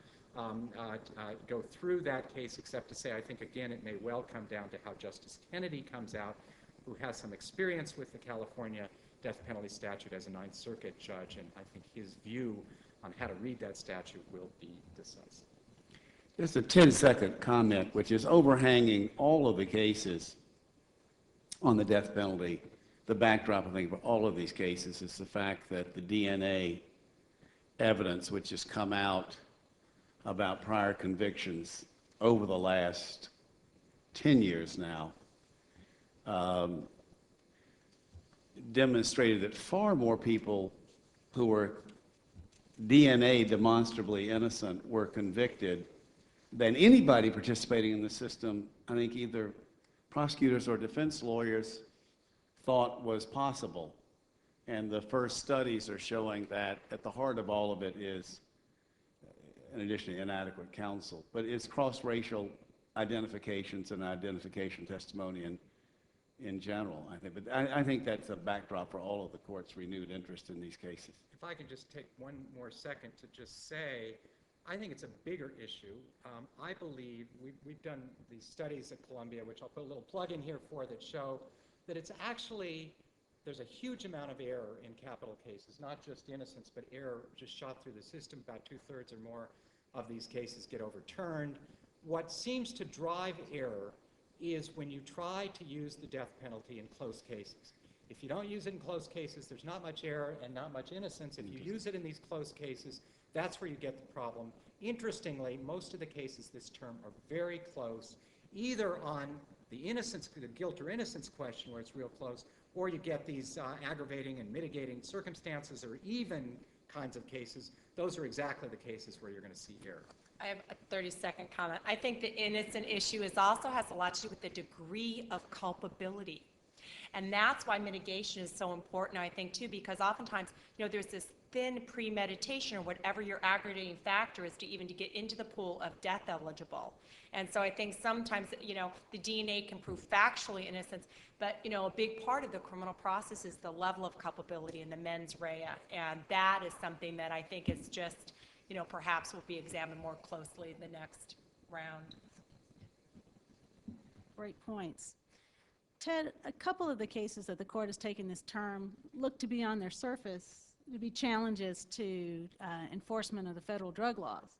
E: go through that case except to say I think, again, it may well come down to how Justice Kennedy comes out, who has some experience with the California death penalty statute as a Ninth Circuit judge, and I think his view on how to read that statute will be decisive.
B: Just a 10-second comment, which is overhanging all of the cases on the death penalty. The backdrop, I think, for all of these cases is the fact that the DNA evidence, which has come out about prior convictions over the last 10 years now, demonstrated that far more people who were DNA demonstrably innocent were convicted than anybody participating in the system. I think either prosecutors or defense lawyers thought was possible. And the first studies are showing that at the heart of all of it is, in addition to inadequate counsel, but it's cross-racial identifications and identification testimony in general, I think. But I think that's a backdrop for all of the court's renewed interest in these cases.
E: If I could just take one more second to just say, I think it's a bigger issue. I believe we've done these studies at Columbia, which I'll put a little plug in here for, that show that it's actually, there's a huge amount of error in capital cases, not just innocence, but error just shot through the system. About 2/3 or more of these cases get overturned. What seems to drive error is when you try to use the death penalty in close cases. If you don't use it in close cases, there's not much error and not much innocence. If you use it in these close cases, that's where you get the problem. Interestingly, most of the cases this term are very close, either on the innocence, the guilt or innocence question where it's real close, or you get these aggravating and mitigating circumstances or even kinds of cases. Those are exactly the cases where you're going to see error.
A: I have a 30-second comment. I think the innocent issue also has a lot to do with the degree of culpability. And that's why mitigation is so important, I think, too, because oftentimes, there's this thin premeditation or whatever your aggravating factor is to even to get into the pool of death eligible. And so I think sometimes, the DNA can prove factually innocence, but, a big part of the criminal process is the level of culpability and the mens rea. And that is something that I think is just, perhaps will be examined more closely in the next round.
D: Great points. Ted, a couple of the cases that the court has taken this term look to be on their surface to be challenges to enforcement of the federal drug laws,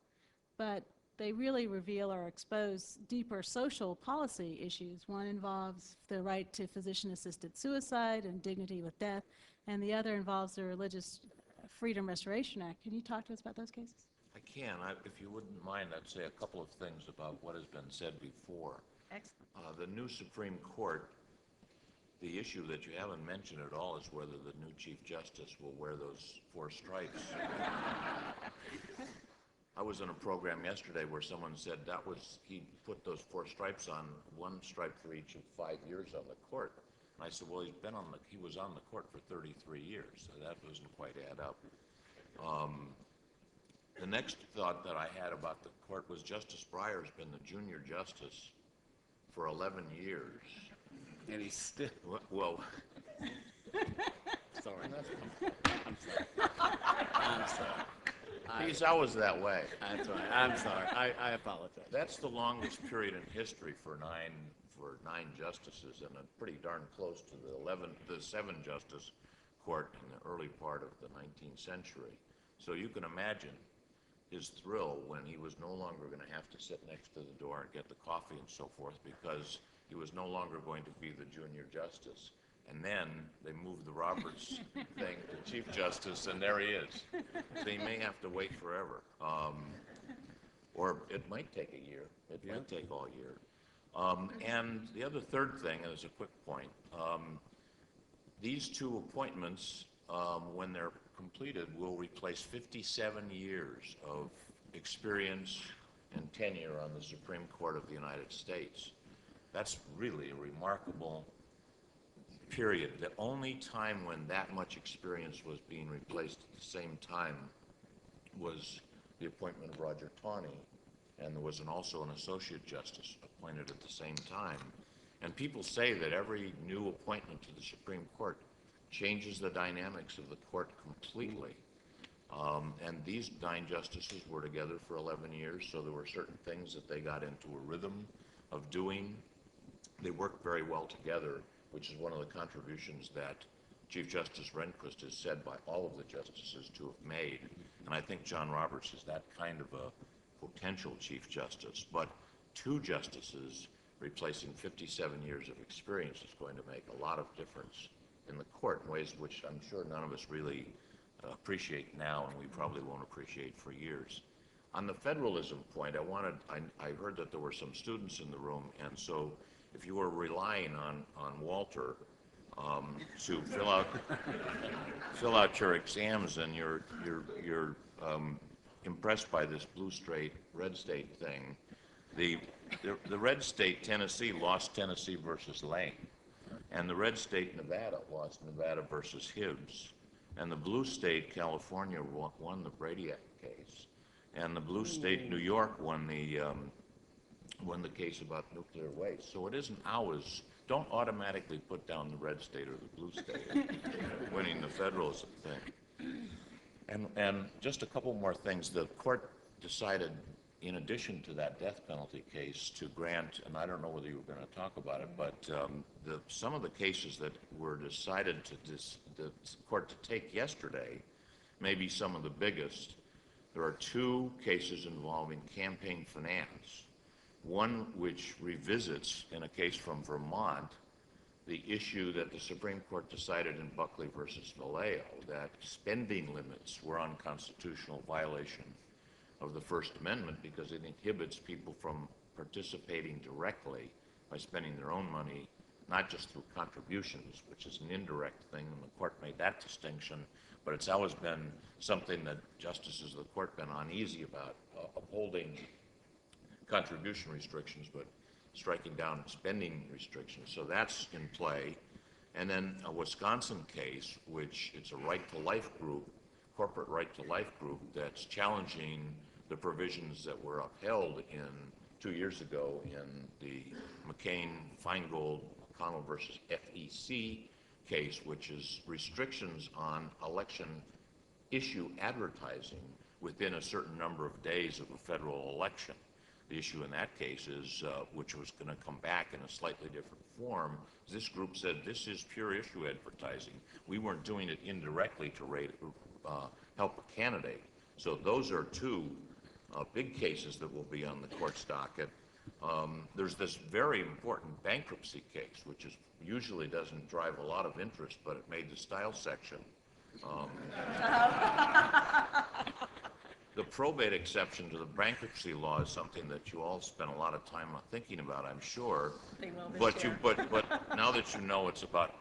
D: but they really reveal or expose deeper social policy issues. One involves the right to physician-assisted suicide and dignity with death, and the other involves the Religious Freedom Restoration Act. Can you talk to us about those cases?
F: I can. If you wouldn't mind, I'd say a couple of things about what has been said before.
D: Excellent.
F: The new Supreme Court, the issue that you haven't mentioned at all is whether the new Chief Justice will wear those 4 stripes. I was in a program yesterday where someone said he put those 4 stripes on, 1 stripe for each of 5 years on the court. And I said, well, he was on the court for 33 years, so that doesn't quite add up. The next thought that I had about the court was Justice Breyer's been the junior justice for 11 years.
B: And he's still,
F: Well,
B: sorry. I'm sorry. I'm sorry.
F: he's always that way.
B: That's right. I'm sorry. I apologize.
F: That's the longest period in history for nine justices, and pretty darn close to the seven justice court in the early part of the 19th century. So you can imagine his thrill when he was no longer going to have to sit next to the door and get the coffee and so forth, because he was no longer going to be the junior justice. And then they moved the Roberts thing to Chief Justice, and there he is. So he may have to wait forever. Or it might take a year. It might take all year. And the other third thing, as a quick point, these two appointments, when they're completed, will replace 57 years of experience and tenure on the Supreme Court of the United States. That's really a remarkable period. The only time when that much experience was being replaced at the same time was the appointment of Roger Taney, and there was also an associate justice appointed at the same time. And people say that every new appointment to the Supreme Court changes the dynamics of the court completely. And these 9 justices were together for 11 years, so there were certain things that they got into a rhythm of doing. They worked very well together, which is one of the contributions that Chief Justice Rehnquist has said by all of the justices to have made. And I think John Roberts is that kind of a potential Chief Justice. But 2 justices replacing 57 years of experience is going to make a lot of difference in the court in ways which I'm sure none of us really appreciate now, and we probably won't appreciate for years. On the federalism point, I heard that there were some students in the room, and so if you were relying on Walter to fill out your exams, and you're impressed by this blue state, red state thing, the red state Tennessee lost Tennessee versus Lane, and the red state Nevada lost Nevada versus Hibbs, and the blue state California won the Brady Act case, and the blue state New York won the case about nuclear waste. So it isn't ours. Don't automatically put down the red state or the blue state winning the federalism thing. And just a couple more things. The court decided, in addition to that death penalty case, to grant, and I don't know whether you were going to talk about it, but some of the cases that were decided the court to take yesterday may be some of the biggest. There are 2 cases involving campaign finance. One which revisits, in a case from Vermont, the issue that the Supreme Court decided in Buckley versus Vallejo, that spending limits were unconstitutional violation of the First Amendment because it inhibits people from participating directly by spending their own money, not just through contributions, which is an indirect thing, and the court made that distinction, but it's always been something that justices of the court been uneasy about, upholding contribution restrictions, but striking down spending restrictions. So that's in play. And then a Wisconsin case, which it's a right-to-life group, corporate right-to-life group, that's challenging the provisions that were upheld 2 years ago in the McCain-Feingold McConnell versus FEC case, which is restrictions on election issue advertising within a certain number of days of a federal election. The issue in that case is, which was going to come back in a slightly different form, this group said this is pure issue advertising. We weren't doing it indirectly to help a candidate. So those are 2 big cases that will be on the court's docket. There's this very important bankruptcy case, which usually doesn't drive a lot of interest, but it made the style section. The probate exception to the bankruptcy law is something that you all spent a lot of time thinking about, I'm sure.
A: They will this year.
F: But now that you know it's about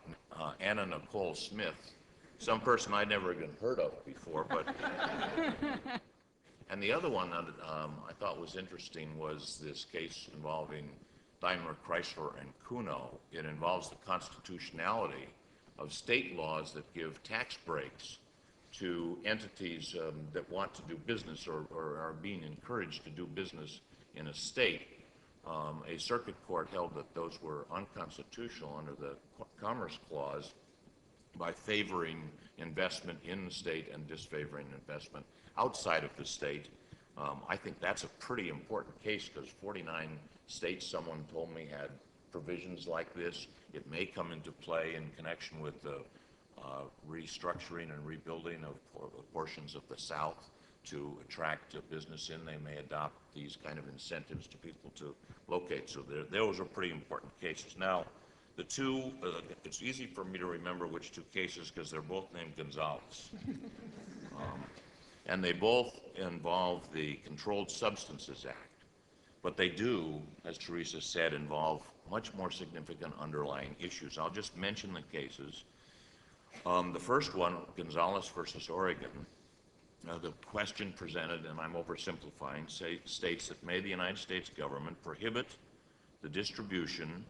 F: Anna Nicole Smith, some person I'd never even heard of before, but and the other one that I thought was interesting was this case involving Daimler, Chrysler, and Kuno. It involves the constitutionality of state laws that give tax breaks to entities that want to do business or are being encouraged to do business in a state, a circuit court held that those were unconstitutional under the Commerce Clause by favoring investment in the state and disfavoring investment outside of the state. I think that's a pretty important case because 49 states, someone told me, had provisions like this. It may come into play in connection with the restructuring and rebuilding of portions of the South to attract business in. They may adopt these kind of incentives to people to locate. So those are pretty important cases. Now, the two, it's easy for me to remember which two cases because they're both named Gonzalez. And they both involve the Controlled Substances Act. But they do, as Teresa said, involve much more significant underlying issues. I'll just mention the cases. The first one, Gonzalez versus Oregon, the question presented, and I'm oversimplifying, states that may the United States government prohibit the distribution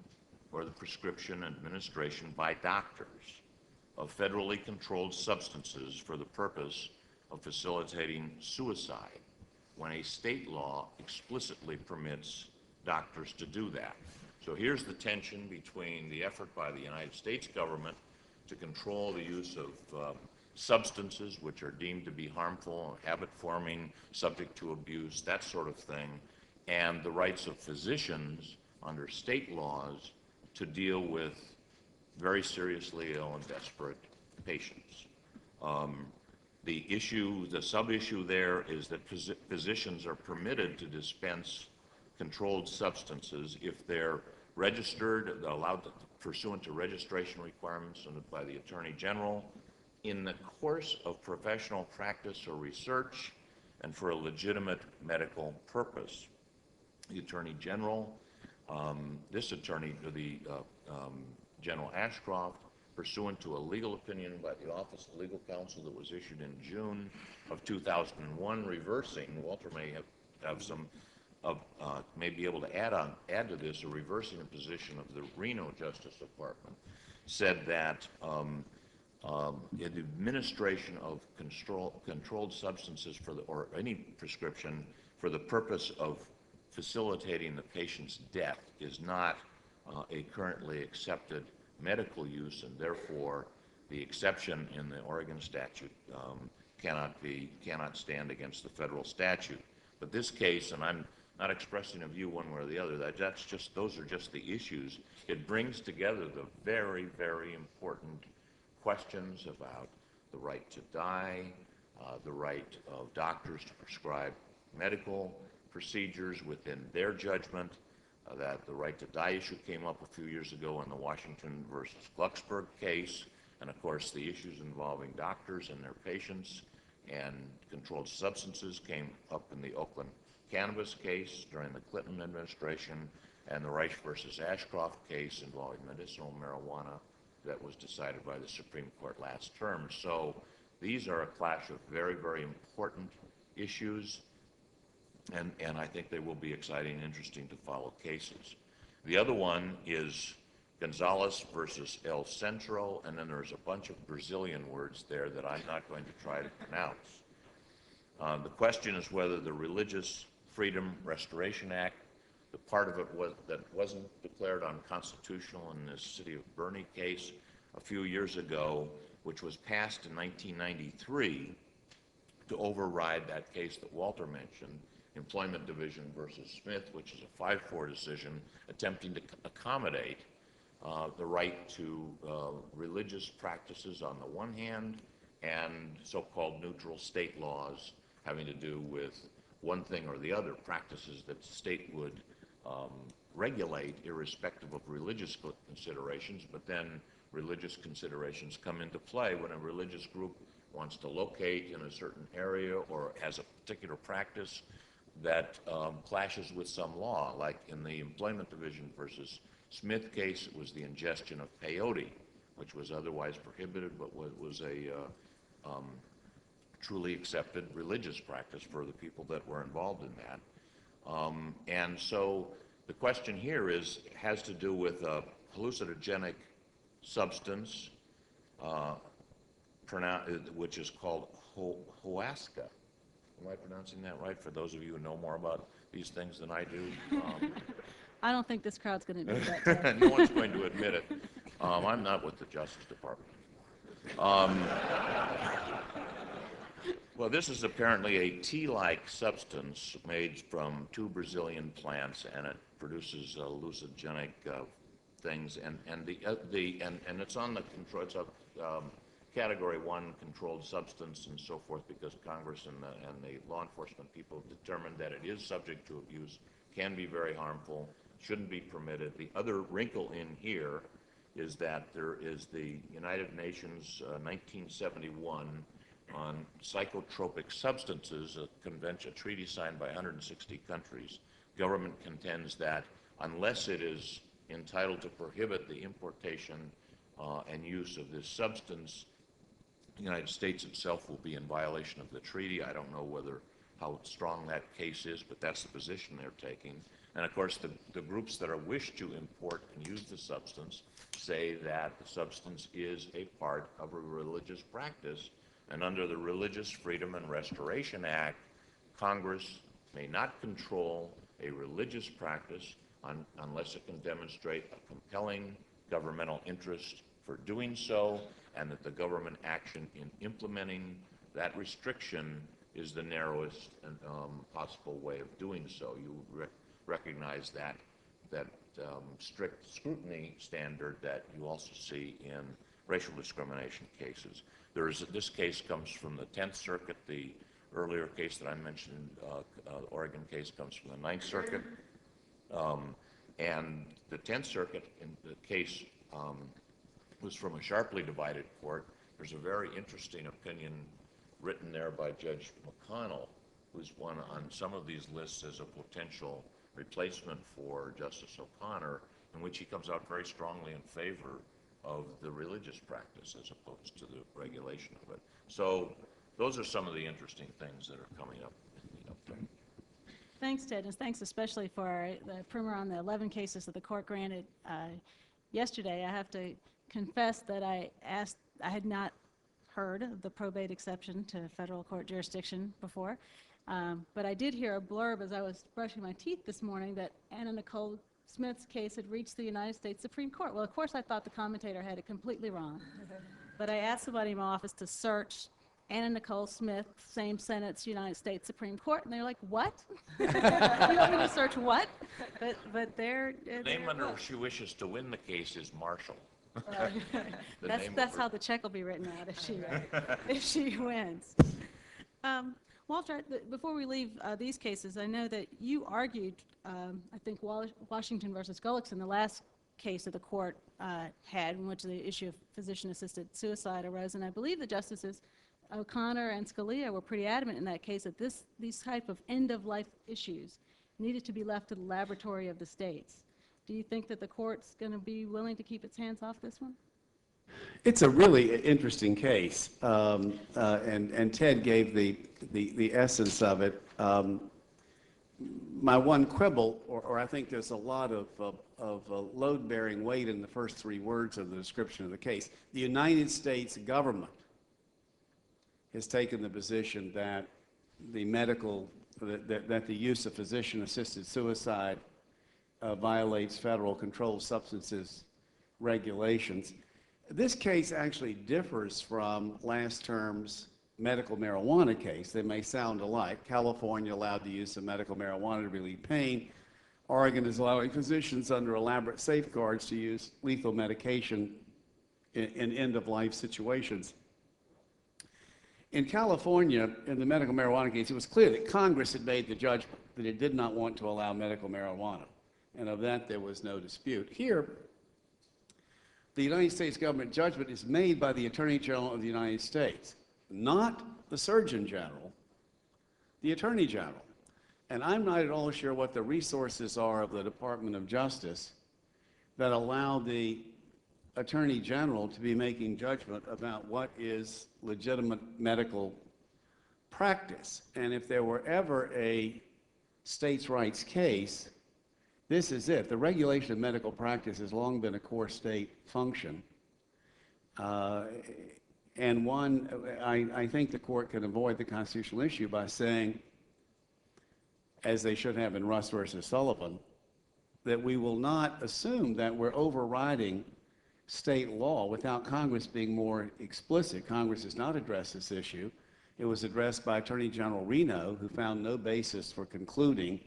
F: or the prescription administration by doctors of federally controlled substances for the purpose of facilitating suicide when a state law explicitly permits doctors to do that. So here's the tension between the effort by the United States government to control the use of substances which are deemed to be harmful, habit-forming, subject to abuse, that sort of thing, and the rights of physicians under state laws to deal with very seriously ill and desperate patients. The sub-issue there is that physicians are permitted to dispense controlled substances if they're registered, allowed pursuant to registration requirements by the Attorney General in the course of professional practice or research and for a legitimate medical purpose. The Attorney General, this attorney, General Ashcroft, pursuant to a legal opinion by the Office of Legal Counsel that was issued in June of 2001, reversing, Walter may have some, may be able to add to this, a reversing a position of the Reno Justice Department, said that the administration of controlled substances or any prescription for the purpose of facilitating the patient's death is not a currently accepted medical use, and therefore the exception in the Oregon statute cannot stand against the federal statute. But this case, and I'm not expressing a view one way or the other, those are just the issues. It brings together the very, very important questions about the right to die, the right of doctors to prescribe medical procedures within their judgment, that the right to die issue came up a few years ago in the Washington versus Glucksberg case, and of course the issues involving doctors and their patients and controlled substances came up in the Oakland cannabis case during the Clinton administration, and the Reich versus Ashcroft case involving medicinal marijuana that was decided by the Supreme Court last term. So these are a clash of very, very important issues, and I think they will be exciting and interesting to follow cases. The other one is Gonzalez versus El Centro, and then there's a bunch of Brazilian words there that I'm not going to try to pronounce. The question is whether the Religious Freedom Restoration Act, the part of it that wasn't declared unconstitutional in this City of Bernie case a few years ago, which was passed in 1993 to override that case that Walter mentioned, Employment Division versus Smith, which is a 5-4 decision attempting to accommodate the right to religious practices on the one hand and so-called neutral state laws having to do with one thing or the other, practices that the state would regulate irrespective of religious considerations, but then religious considerations come into play when a religious group wants to locate in a certain area or has a particular practice that clashes with some law, like in the Employment Division versus Smith case, it was the ingestion of peyote, which was otherwise prohibited, but was a truly accepted religious practice for the people that were involved in that. And so the question here has to do with a hallucinogenic substance which is called Hoasca. Am I pronouncing that right, for those of you who know more about these things than I do?
D: I don't think this crowd's going to admit that, Ted.
F: No one's going to admit it. I'm not with the Justice Department. Well, this is apparently a tea-like substance made from 2 Brazilian plants, and it produces hallucinogenic things. And it's on the control. It's a Category 1 controlled substance and so forth, because Congress and the law enforcement people determined that it is subject to abuse, can be very harmful, shouldn't be permitted. The other wrinkle in here is that there is the United Nations 1971 on psychotropic substances, a treaty signed by 160 countries. Government contends that unless it is entitled to prohibit the importation and use of this substance, the United States itself will be in violation of the treaty. I don't know how strong that case is, but that's the position they're taking. And of course, the groups that wish to import and use the substance say that the substance is a part of a religious practice, and under the Religious Freedom and Restoration Act, Congress may not control a religious practice unless it can demonstrate a compelling governmental interest for doing so, and that the government action in implementing that restriction is the narrowest possible way of doing so. You recognize that strict scrutiny standard that you also see in racial discrimination cases. This case comes from the 10th Circuit. The earlier case that I mentioned, Oregon case, comes from the 9th Circuit. And the 10th Circuit, in the case, was from a sharply divided court. There's a very interesting opinion written there by Judge McConnell, who's one on some of these lists as a potential replacement for Justice O'Connor, in which he comes out very strongly in favor of the religious practice as opposed to the regulation of it. So those are some of the interesting things that are coming up.
D: Thanks, Ted, and thanks especially for the primer on the 11 cases that the court granted yesterday. I have to confess that I had not heard of the probate exception to federal court jurisdiction before, but I did hear a blurb as I was brushing my teeth this morning that Anna Nicole Smith's case had reached the United States Supreme Court. Well, of course, I thought the commentator had it completely wrong, but I asked somebody in my office to search Anna Nicole Smith, same sentence, United States Supreme Court, and they're like, what? You want me to search what? But they're...
F: The name under which she wishes to win the case is Marshall.
D: That's how the check will be written out if she wins. Walter, before we leave these cases, I know that you argued, I think, Washington versus Gullickson, the last case that the court had, in which the issue of physician-assisted suicide arose, and I believe the Justices O'Connor and Scalia were pretty adamant in that case that these type of end-of-life issues needed to be left to the laboratory of the states. Do you think that the court's going to be willing to keep its hands off this one?
B: It's a really interesting case, and Ted gave the essence of it. My one quibble, or I think there's a lot of load-bearing weight in the first 3 words of the description of the case. The United States government has taken the position that the use of physician-assisted suicide violates federal controlled substances regulations. This case actually differs from last term's medical marijuana case. They may sound alike. California allowed the use of medical marijuana to relieve pain. Oregon is allowing physicians under elaborate safeguards to use lethal medication in end-of-life situations. In California, in the medical marijuana case, it was clear that Congress had made the judgment that it did not want to allow medical marijuana, and of that there was no dispute. Here, the United States government judgment is made by the Attorney General of the United States, not the Surgeon General, the Attorney General. And I'm not at all sure what the resources are of the Department of Justice that allow the Attorney General to be making judgment about what is legitimate medical practice. And if there were ever a states' rights case, this is it. The regulation of medical practice has long been a core state function. And one, I think the court can avoid the constitutional issue by saying, as they should have in Russ versus Sullivan, that we will not assume that we're overriding state law without Congress being more explicit. Congress has not addressed this issue. It was addressed by Attorney General Reno, who found no basis for concluding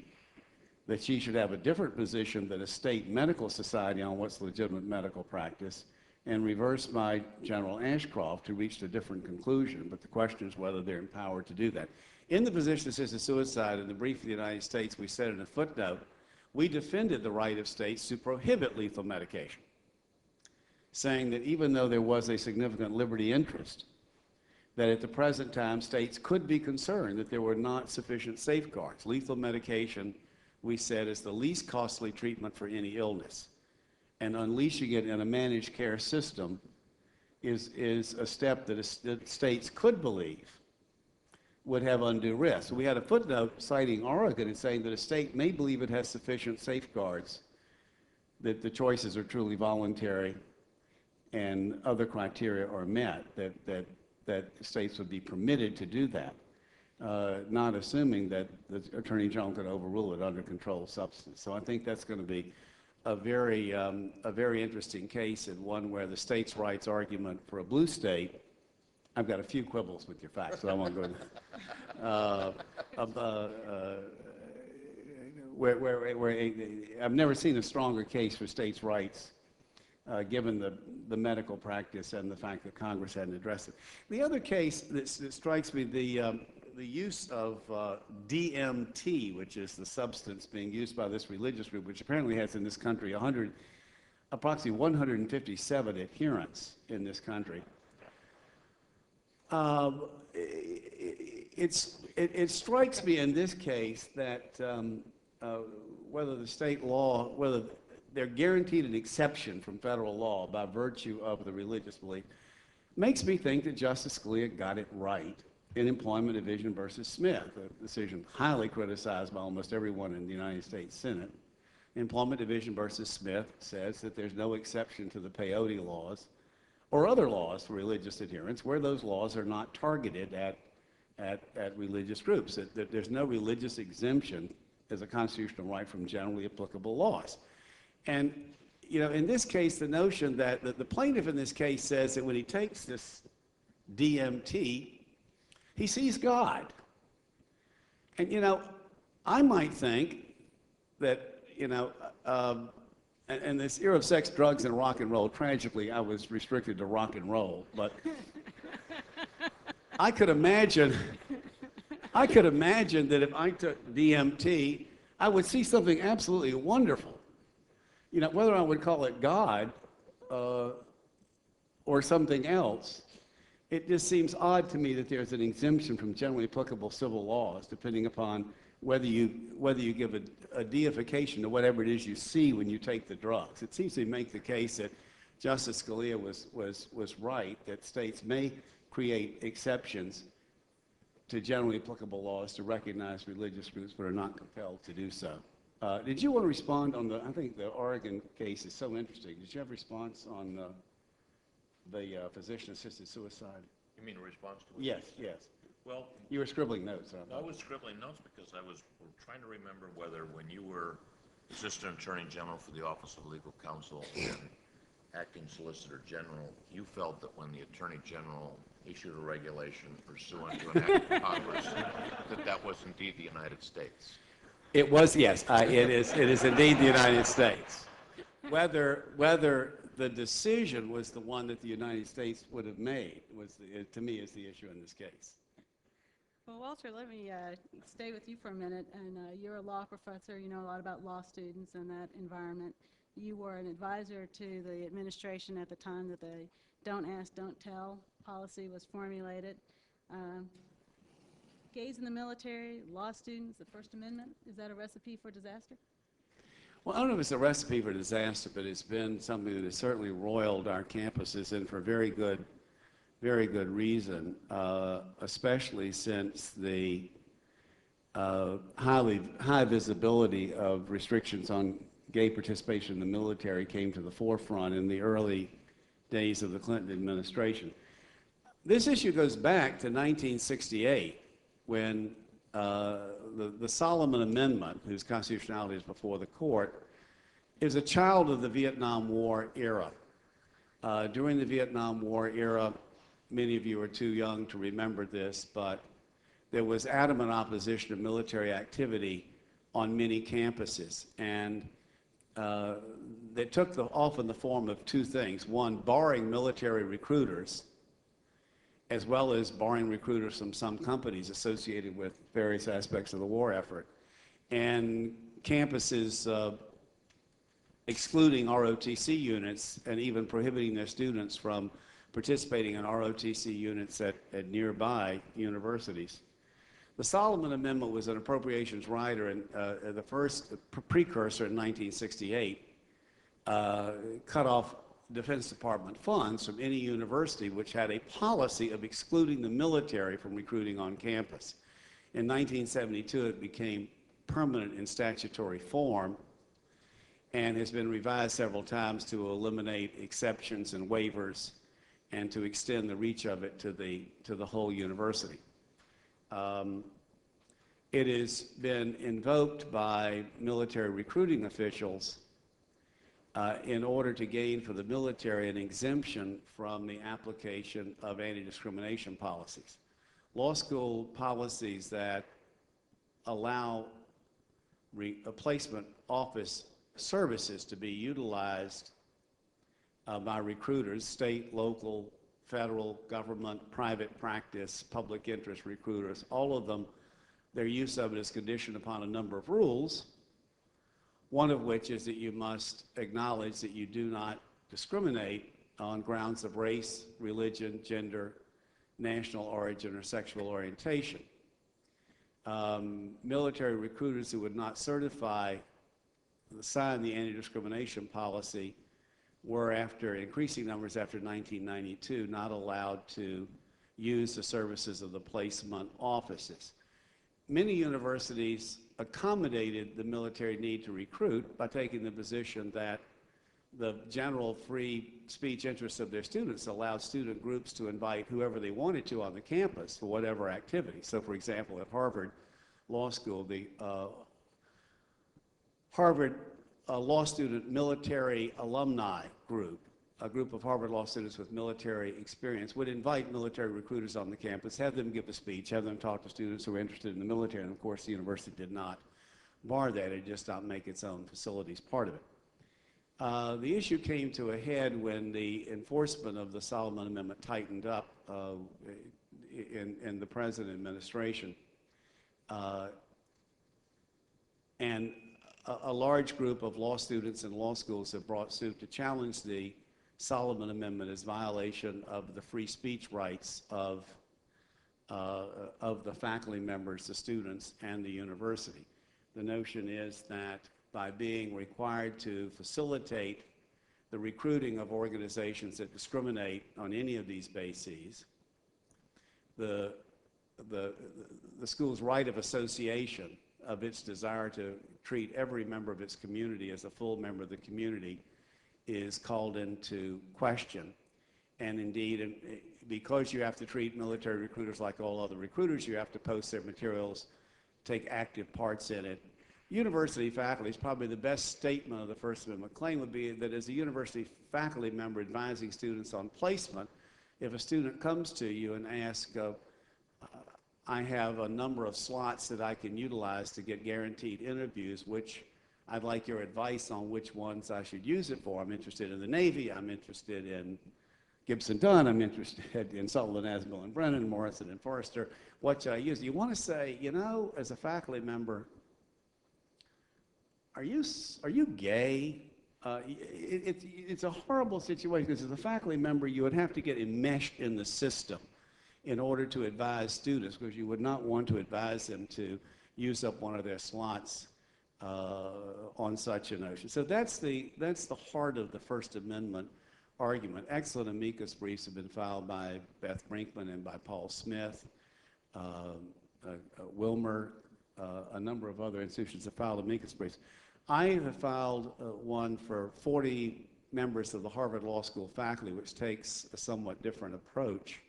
B: that she should have a different position than a state medical society on what's legitimate medical practice, and reversed by General Ashcroft, who reached a different conclusion. But the question is whether they're empowered to do that. In the position of assisted suicide, in the brief of the United States, we said in a footnote, we defended the right of states to prohibit lethal medication, saying that even though there was a significant liberty interest, that at the present time states could be concerned that there were not sufficient safeguards. Lethal medication, we said, is the least costly treatment for any illness, and unleashing it in a managed care system is a step that states could believe would have undue risk. So we had a footnote citing Oregon and saying that a state may believe it has sufficient safeguards, that the choices are truly voluntary and other criteria are met, that states would be permitted to do that, not assuming that the Attorney General could overrule it under controlled substance. So I think that's going to be a very interesting case, and one where the states' rights argument for a blue state, I've got a few quibbles with your facts, so I won't go into I've never seen a stronger case for states' rights, given the medical practice and the fact that Congress hadn't addressed it. The other case that strikes me, the use of DMT, which is the substance being used by this religious group, which apparently has in this country approximately 157 adherents in this country. It strikes me in this case that whether the state law, whether they're guaranteed an exception from federal law by virtue of the religious belief, makes me think that Justice Scalia got it right in Employment Division versus Smith, a decision highly criticized by almost everyone in the United States Senate. Employment Division versus Smith says that there's no exception to the peyote laws or other laws for religious adherence where those laws are not targeted at religious groups, that there's no religious exemption as a constitutional right from generally applicable laws. And, you know, in this case, the notion that the plaintiff in this case says that when he takes this DMT, he sees God. And, you know, I might think that, you know, and this era of sex, drugs, and rock and roll, tragically, I was restricted to rock and roll, but I could imagine that if I took DMT, I would see something absolutely wonderful. You know, whether I would call it God or something else, it just seems odd to me that there's an exemption from generally applicable civil laws, depending upon whether you give a deification to whatever it is you see when you take the drugs. It seems to make the case that Justice Scalia was right, that states may create exceptions to generally applicable laws to recognize religious groups but are not compelled to do so. Did you want to respond on I think the Oregon case is so interesting. Did you have a response on the physician-assisted suicide?
F: You mean a response to it?
B: Yes, yes.
F: Well,
B: You were scribbling notes.
F: I was scribbling notes because I was trying to remember whether when you were Assistant Attorney General for the Office of Legal Counsel and Acting Solicitor General, you felt that when the Attorney General issued a regulation pursuant to an act of Congress, that was indeed the United States.
B: It was, yes. It is indeed the United States. Whether the decision was the one that the United States would have made to me, is the issue in this case.
D: Well, Walter, let me stay with you for a minute. And you're a law professor. You know a lot about law students and that environment. You were an advisor to the administration at the time that the Don't Ask, Don't Tell policy was formulated. Gays in the military, law students, the First Amendment, is that a recipe for disaster?
B: Well, I don't know if it's a recipe for disaster, but it's been something that has certainly roiled our campuses, and for very good reason, especially since the high visibility of restrictions on gay participation in the military came to the forefront in the early days of the Clinton administration. This issue goes back to 1968 when the Solomon Amendment, whose constitutionality is before the court, is a child of the Vietnam War era. During the Vietnam War era, many of you are too young to remember this, but there was adamant opposition to military activity on many campuses. And they took often the form of two things. One, barring military recruiters, as well as barring recruiters from some companies associated with various aspects of the war effort. And campuses excluding ROTC units and even prohibiting their students from participating in ROTC units at nearby universities. The Solomon Amendment was an appropriations rider, and the first precursor in 1968 cut off Defense Department funds from any university which had a policy of excluding the military from recruiting on campus. In 1972, it became permanent in statutory form and has been revised several times to eliminate exceptions and waivers and to extend the reach of it to the whole university. It has been invoked by military recruiting officials in order to gain for the military an exemption from the application of anti-discrimination policies. Law school policies that allow placement office services to be utilized by recruiters, state, local, federal, government, private practice, public interest recruiters, all of them, their use of it is conditioned upon a number of rules, one of which is that you must acknowledge that you do not discriminate on grounds of race, religion, gender, national origin, or sexual orientation. Military recruiters who would not sign the anti-discrimination policy were, after increasing numbers after 1992, not allowed to use the services of the placement offices. Many universities accommodated the military need to recruit by taking the position that the general free speech interests of their students allowed student groups to invite whoever they wanted to on the campus for whatever activity. So, for example, at Harvard Law School, the Harvard Law Student Military Alumni Group, a group of Harvard Law students with military experience, would invite military recruiters on the campus, have them give a speech, have them talk to students who are interested in the military, and of course the university did not bar that. It just not make its own facilities part of it. The issue came to a head when the enforcement of the Solomon Amendment tightened up in the present administration. And a large group of law students and law schools have brought suit to challenge the Solomon Amendment as violation of the free speech rights of the faculty members, the students, and the university. The notion is that by being required to facilitate the recruiting of organizations that discriminate on any of these bases, the school's right of association, of its desire to treat every member of its community as a full member of the community, is called into question. And indeed, because you have to treat military recruiters like all other recruiters, you have to post their materials, take active parts in it. University faculty is probably the best statement of the First Amendment claim would be that as a university faculty member advising students on placement, if a student comes to you and asks, I have a number of slots that I can utilize to get guaranteed interviews, which I'd like your advice on which ones I should use it for. I'm interested in the Navy, I'm interested in Gibson Dunn, I'm interested in Sutherland, Asbill and Brennan, Morrison and Forrester. What should I use? You want to say, you know, as a faculty member, are you gay? It's a horrible situation because as a faculty member, you would have to get enmeshed in the system in order to advise students, because you would not want to advise them to use up one of their slots on such a notion. So that's the heart of the First Amendment argument. Excellent amicus briefs have been filed by Beth Brinkman and by Paul Smith, Wilmer, a number of other institutions have filed amicus briefs. I have filed one for 40 members of the Harvard Law School faculty, which takes a somewhat different approach.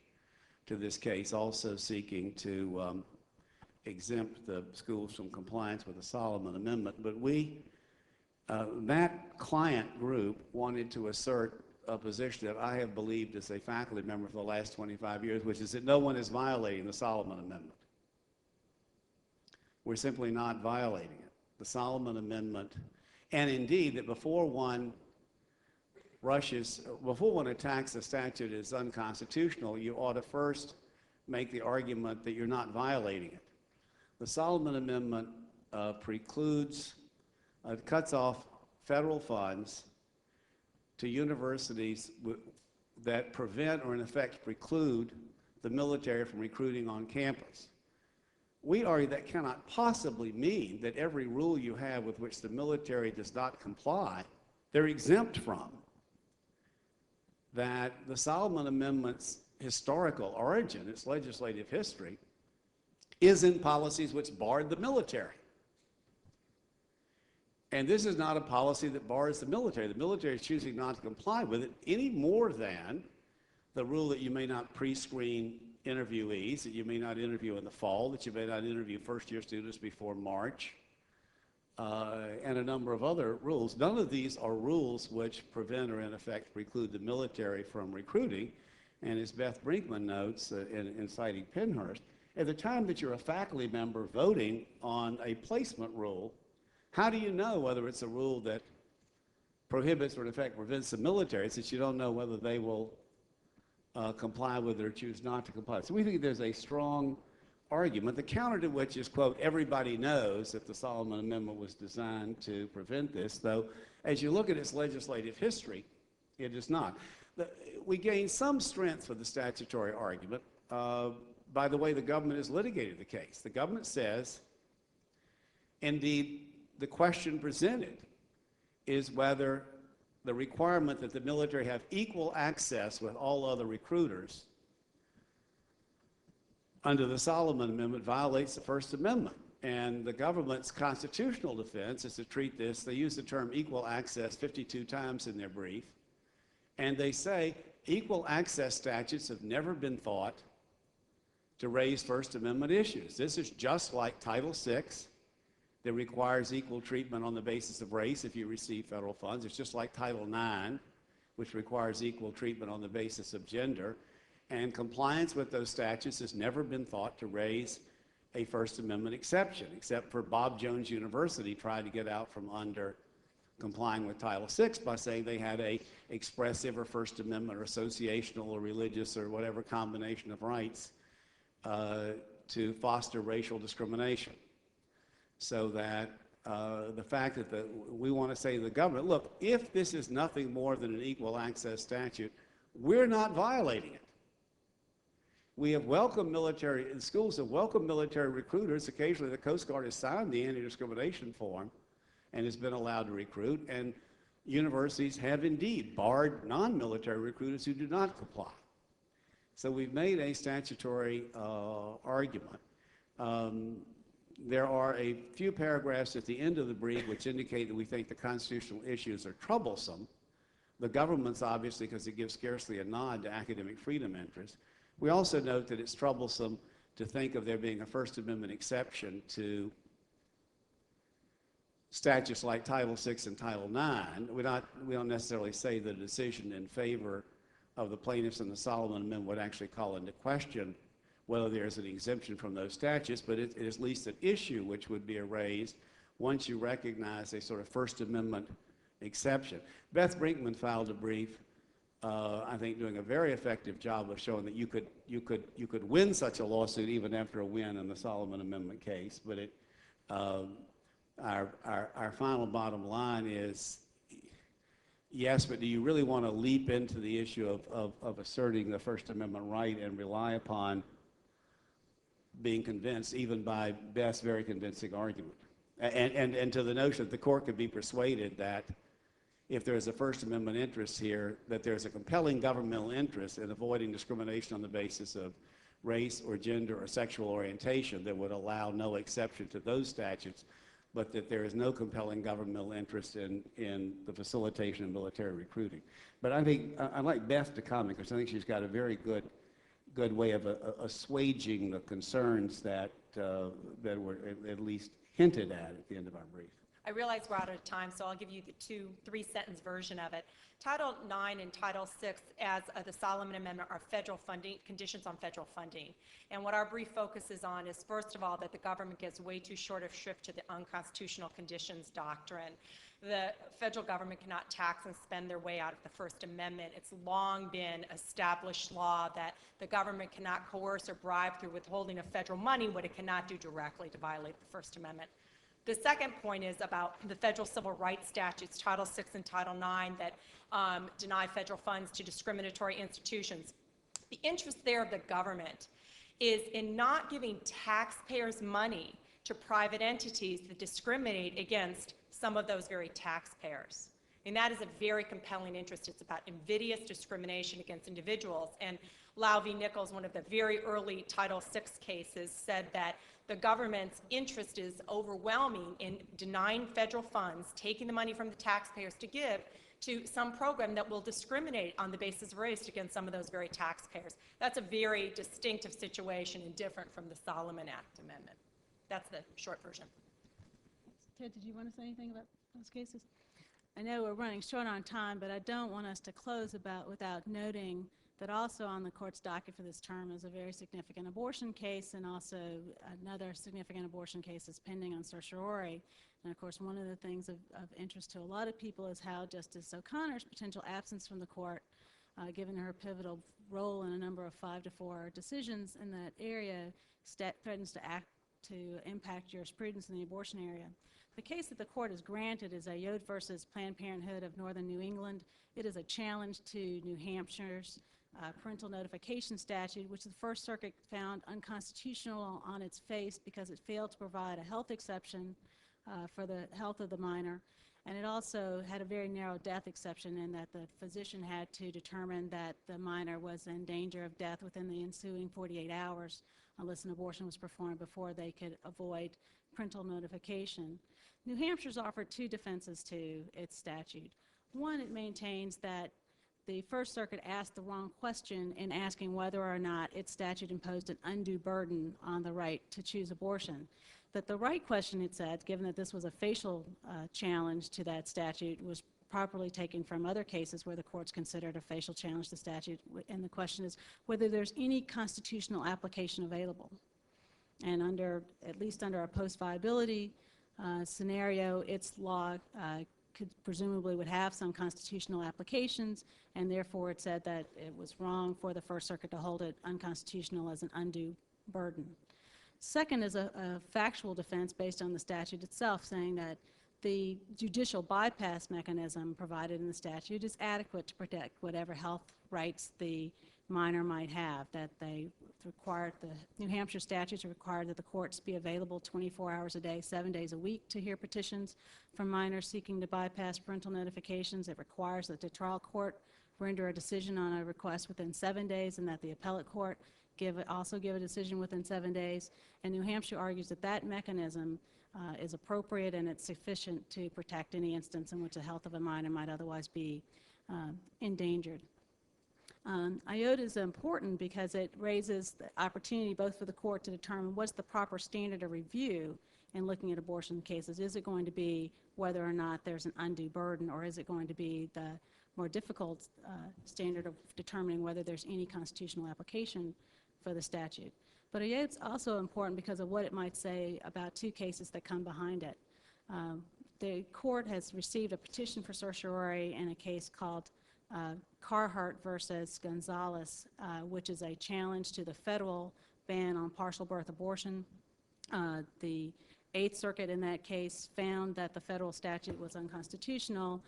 B: to this case, also seeking to exempt the schools from compliance with the Solomon Amendment. But that client group wanted to assert a position that I have believed as a faculty member for the last 25 years, which is that no one is violating the Solomon Amendment. We're simply not violating it. The Solomon Amendment, and indeed that before one attacks a statute as unconstitutional, you ought to first make the argument that you're not violating it. The Solomon Amendment cuts off federal funds to universities that prevent or in effect preclude the military from recruiting on campus. We argue that cannot possibly mean that every rule you have with which the military does not comply, they're exempt from. That the Solomon Amendment's historical origin, its legislative history, is in policies which barred the military. And this is not a policy that bars the military. The military is choosing not to comply with it any more than the rule that you may not pre-screen interviewees, that you may not interview in the fall, that you may not interview first-year students before March, and a number of other rules. None of these are rules which prevent or in effect preclude the military from recruiting. And as Beth Brinkman notes in citing Pennhurst, at the time that you're a faculty member voting on a placement rule, how do you know whether it's a rule that prohibits or in effect prevents the military, since you don't know whether they will comply with it or choose not to comply? So we think there's a strong argument, the counter to which is, quote, everybody knows that the Solomon Amendment was designed to prevent this, though as you look at its legislative history, it is not. We gain some strength for the statutory argument by the way the government has litigated the case. The government says, indeed, the question presented is whether the requirement that the military have equal access with all other recruiters under the Solomon Amendment violates the First Amendment. And the government's constitutional defense is to treat this, they use the term equal access 52 times in their brief, and they say equal access statutes have never been thought to raise First Amendment issues. This is just like Title VI that requires equal treatment on the basis of race if you receive federal funds. It's just like Title IX, which requires equal treatment on the basis of gender. And compliance with those statutes has never been thought to raise a First Amendment exception, except for Bob Jones University tried to get out from under complying with Title VI by saying they had a expressive or First Amendment or associational or religious or whatever combination of rights to foster racial discrimination. So that the fact that we want to say to the government, look, if this is nothing more than an equal access statute, we're not violating it. We have welcomed military, schools have welcomed military recruiters. Occasionally the Coast Guard has signed the anti-discrimination form and has been allowed to recruit, and universities have indeed barred non-military recruiters who do not comply. So we've made a statutory argument. There are a few paragraphs at the end of the brief which indicate that we think the constitutional issues are troublesome. The government's obviously, because it gives scarcely a nod to academic freedom interests. We also note that it's troublesome to think of there being a First Amendment exception to statutes like Title VI and Title IX. We don't necessarily say that a decision in favor of the plaintiffs in the Solomon Amendment would actually call into question whether there's an exemption from those statutes, but it is at least an issue which would be raised once you recognize a sort of First Amendment exception. Beth Brinkman filed a brief, I think doing a very effective job of showing that you could win such a lawsuit even after a win in the Solomon Amendment case, but our final bottom line is, yes, but do you really want to leap into the issue of asserting the First Amendment right and rely upon being convinced, even by Beth's very convincing argument? And to the notion that the court could be persuaded that if there's a First Amendment interest here, that there's a compelling governmental interest in avoiding discrimination on the basis of race or gender or sexual orientation that would allow no exception to those statutes, but that there is no compelling governmental interest in the facilitation of military recruiting. But I think I'd like Beth to comment, because I think she's got a very good good way of assuaging the concerns that that were at least hinted at the end of our brief.
A: I realize we're out of time, so I'll give you the three-sentence version of it. Title IX and Title VI, as the Solomon Amendment, are federal funding, conditions on federal funding. And what our brief focuses on is, first of all, that the government gets way too short of shrift to the unconstitutional conditions doctrine. The federal government cannot tax and spend their way out of the First Amendment. It's long been established law that the government cannot coerce or bribe through withholding of federal money what it cannot do directly to violate the First Amendment. The second point is about the federal civil rights statutes, Title VI and Title IX, that deny federal funds to discriminatory institutions. The interest there of the government is in not giving taxpayers' money to private entities that discriminate against some of those very taxpayers. And that is a very compelling interest. It's about invidious discrimination against individuals. And Lau v. Nichols, one of the very early Title VI cases, said that the government's interest is overwhelming in denying federal funds, taking the money from the taxpayers to give to some program that will discriminate on the basis of race against some of those very taxpayers. That's a very distinctive situation and different from the Solomon Act amendment. That's the short version.
D: Ted, did you want to say anything about those cases? I know we're running short on time, but I don't want us to close without noting that also on the court's docket for this term is a very significant abortion case, and also another significant abortion case is pending on certiorari. And of course, one of the things of interest to a lot of people is how Justice O'Connor's potential absence from the court, given her pivotal role in a number of 5-4 decisions in that area, threatens to impact jurisprudence in the abortion area. The case that the court has granted is Ayotte versus Planned Parenthood of Northern New England. It is a challenge to New Hampshire's parental notification statute, which the First Circuit found unconstitutional on its face because it failed to provide a health exception for the health of the minor. And it also had a very narrow death exception in that the physician had to determine that the minor was in danger of death within the ensuing 48 hours unless an abortion was performed before they could avoid parental notification. New Hampshire's offered two defenses to its statute. One, it maintains that the First Circuit asked the wrong question in asking whether or not its statute imposed an undue burden on the right to choose abortion. That the right question, it said, given that this was a facial challenge to that statute, was properly taken from other cases where the courts considered a facial challenge to the statute, and the question is whether there's any constitutional application available. And at least under a post-viability scenario, its law presumably would have some constitutional applications, and therefore it said that it was wrong for the First Circuit to hold it unconstitutional as an undue burden. Second is a factual defense based on the statute itself, saying that the judicial bypass mechanism provided in the statute is adequate to protect whatever health rights the minor might have, that the New Hampshire statutes require that the courts be available 24 hours a day, 7 days a week to hear petitions from minors seeking to bypass parental notifications. It requires that the trial court render a decision on a request within 7 days and that the appellate court also give a decision within 7 days. And New Hampshire argues that that mechanism is appropriate and it's sufficient to protect any instance in which the health of a minor might otherwise be endangered. Ayotte is important because it raises the opportunity both for the court to determine what's the proper standard of review in looking at abortion cases. Is it going to be whether or not there's an undue burden, or is it going to be the more difficult standard of determining whether there's any constitutional application for the statute? But Ayotte's also important because of what it might say about two cases that come behind it. The court has received a petition for certiorari in a case called Carhart versus Gonzalez, which is a challenge to the federal ban on partial birth abortion. The Eighth Circuit in that case found that the federal statute was unconstitutional,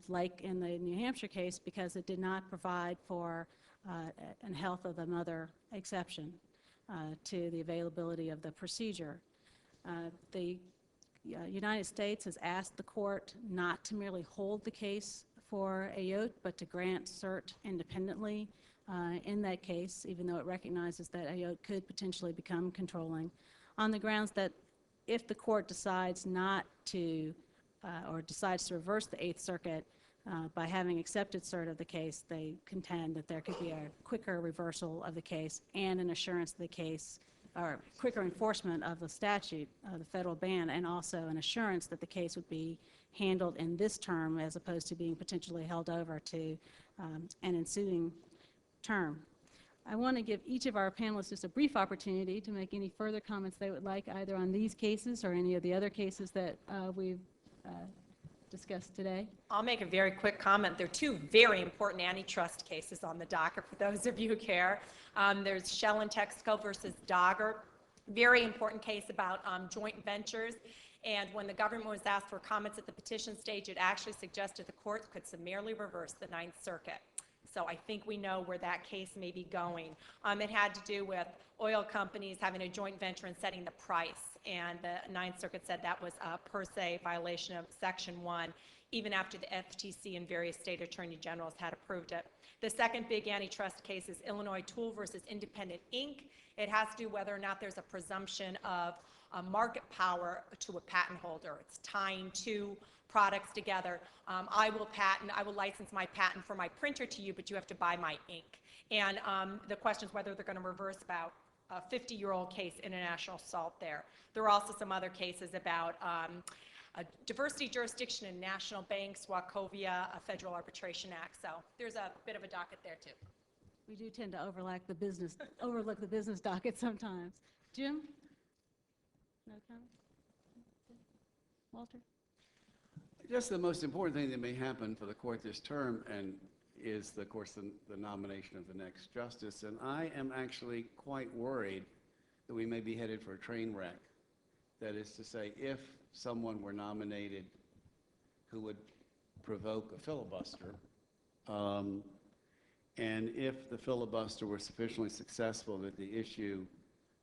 D: like in the New Hampshire case, because it did not provide for an health of the mother exception to the availability of the procedure. The United States has asked the court not to merely hold the case for Ayotte, but to grant cert independently in that case, even though it recognizes that Ayotte could potentially become controlling, on the grounds that if the court decides not to, or decides to reverse the Eighth Circuit, By having accepted cert of the case, they contend that there could be a quicker reversal of the case and an assurance of the case, or quicker enforcement of the statute, the federal ban, and also an assurance that the case would be handled in this term as opposed to being potentially held over to an ensuing term. I want to give each of our panelists just a brief opportunity to make any further comments they would like, either on these cases or any of the other cases that we've discussed today.
A: I'll make a very quick comment. There are two very important antitrust cases on the docket for those of you who care. There's Shell and Texaco versus Dogger, very important case about joint ventures. And when the government was asked for comments at the petition stage, it actually suggested the courts could summarily reverse the Ninth Circuit. So I think we know where that case may be going. It had to do with oil companies having a joint venture and setting the price. And the Ninth Circuit said that was a per se violation of Section 1, even after the FTC and various state attorney generals had approved it. The second big antitrust case is Illinois Tool versus Independent Inc. It has to do whether or not there's a presumption of market power to a patent holder. It's tying two products together. I will license my patent for my printer to you, but you have to buy my ink. And the question is whether they're going to reverse about a 50-year-old case, international salt there. There are also some other cases about a diversity jurisdiction in national banks, Wachovia, a Federal Arbitration Act. So there's a bit of a docket there too.
D: We do tend to overlook the business docket sometimes. Jim? No comment? Walter?
B: Just the most important thing that may happen for the court this term and is, of course, the nomination of the next justice. And I am actually quite worried that we may be headed for a train wreck. That is to say, if someone were nominated who would provoke a filibuster, and if the filibuster were sufficiently successful that the issue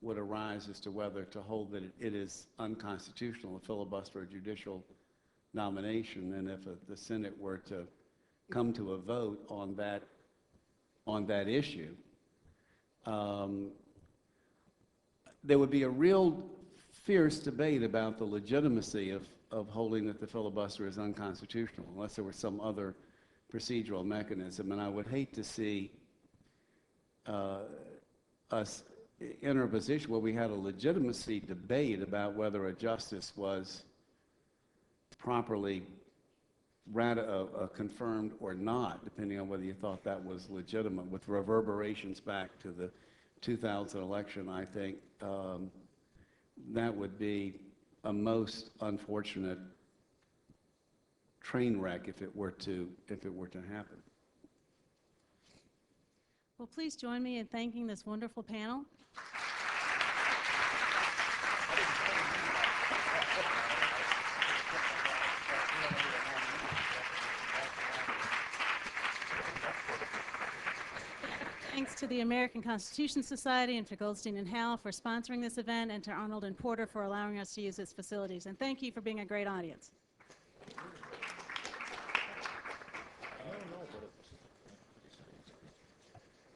B: would arise as to whether to hold that it is unconstitutional, a filibuster or judicial nomination, and if the Senate were to come to a vote on that issue, there would be a real fierce debate about the legitimacy of holding that the filibuster is unconstitutional, unless there were some other procedural mechanism. And I would hate to see us enter a position where we had a legitimacy debate about whether a justice was properly confirmed or not, depending on whether you thought that was legitimate, with reverberations back to the 2000 election. I think that would be a most unfortunate train wreck if it were to happen.
D: Well, please join me in thanking this wonderful panel. Thanks to the American Constitution Society and to Goldstein and Howe for sponsoring this event, and to Arnold and Porter for allowing us to use its facilities. And thank you for being a great audience.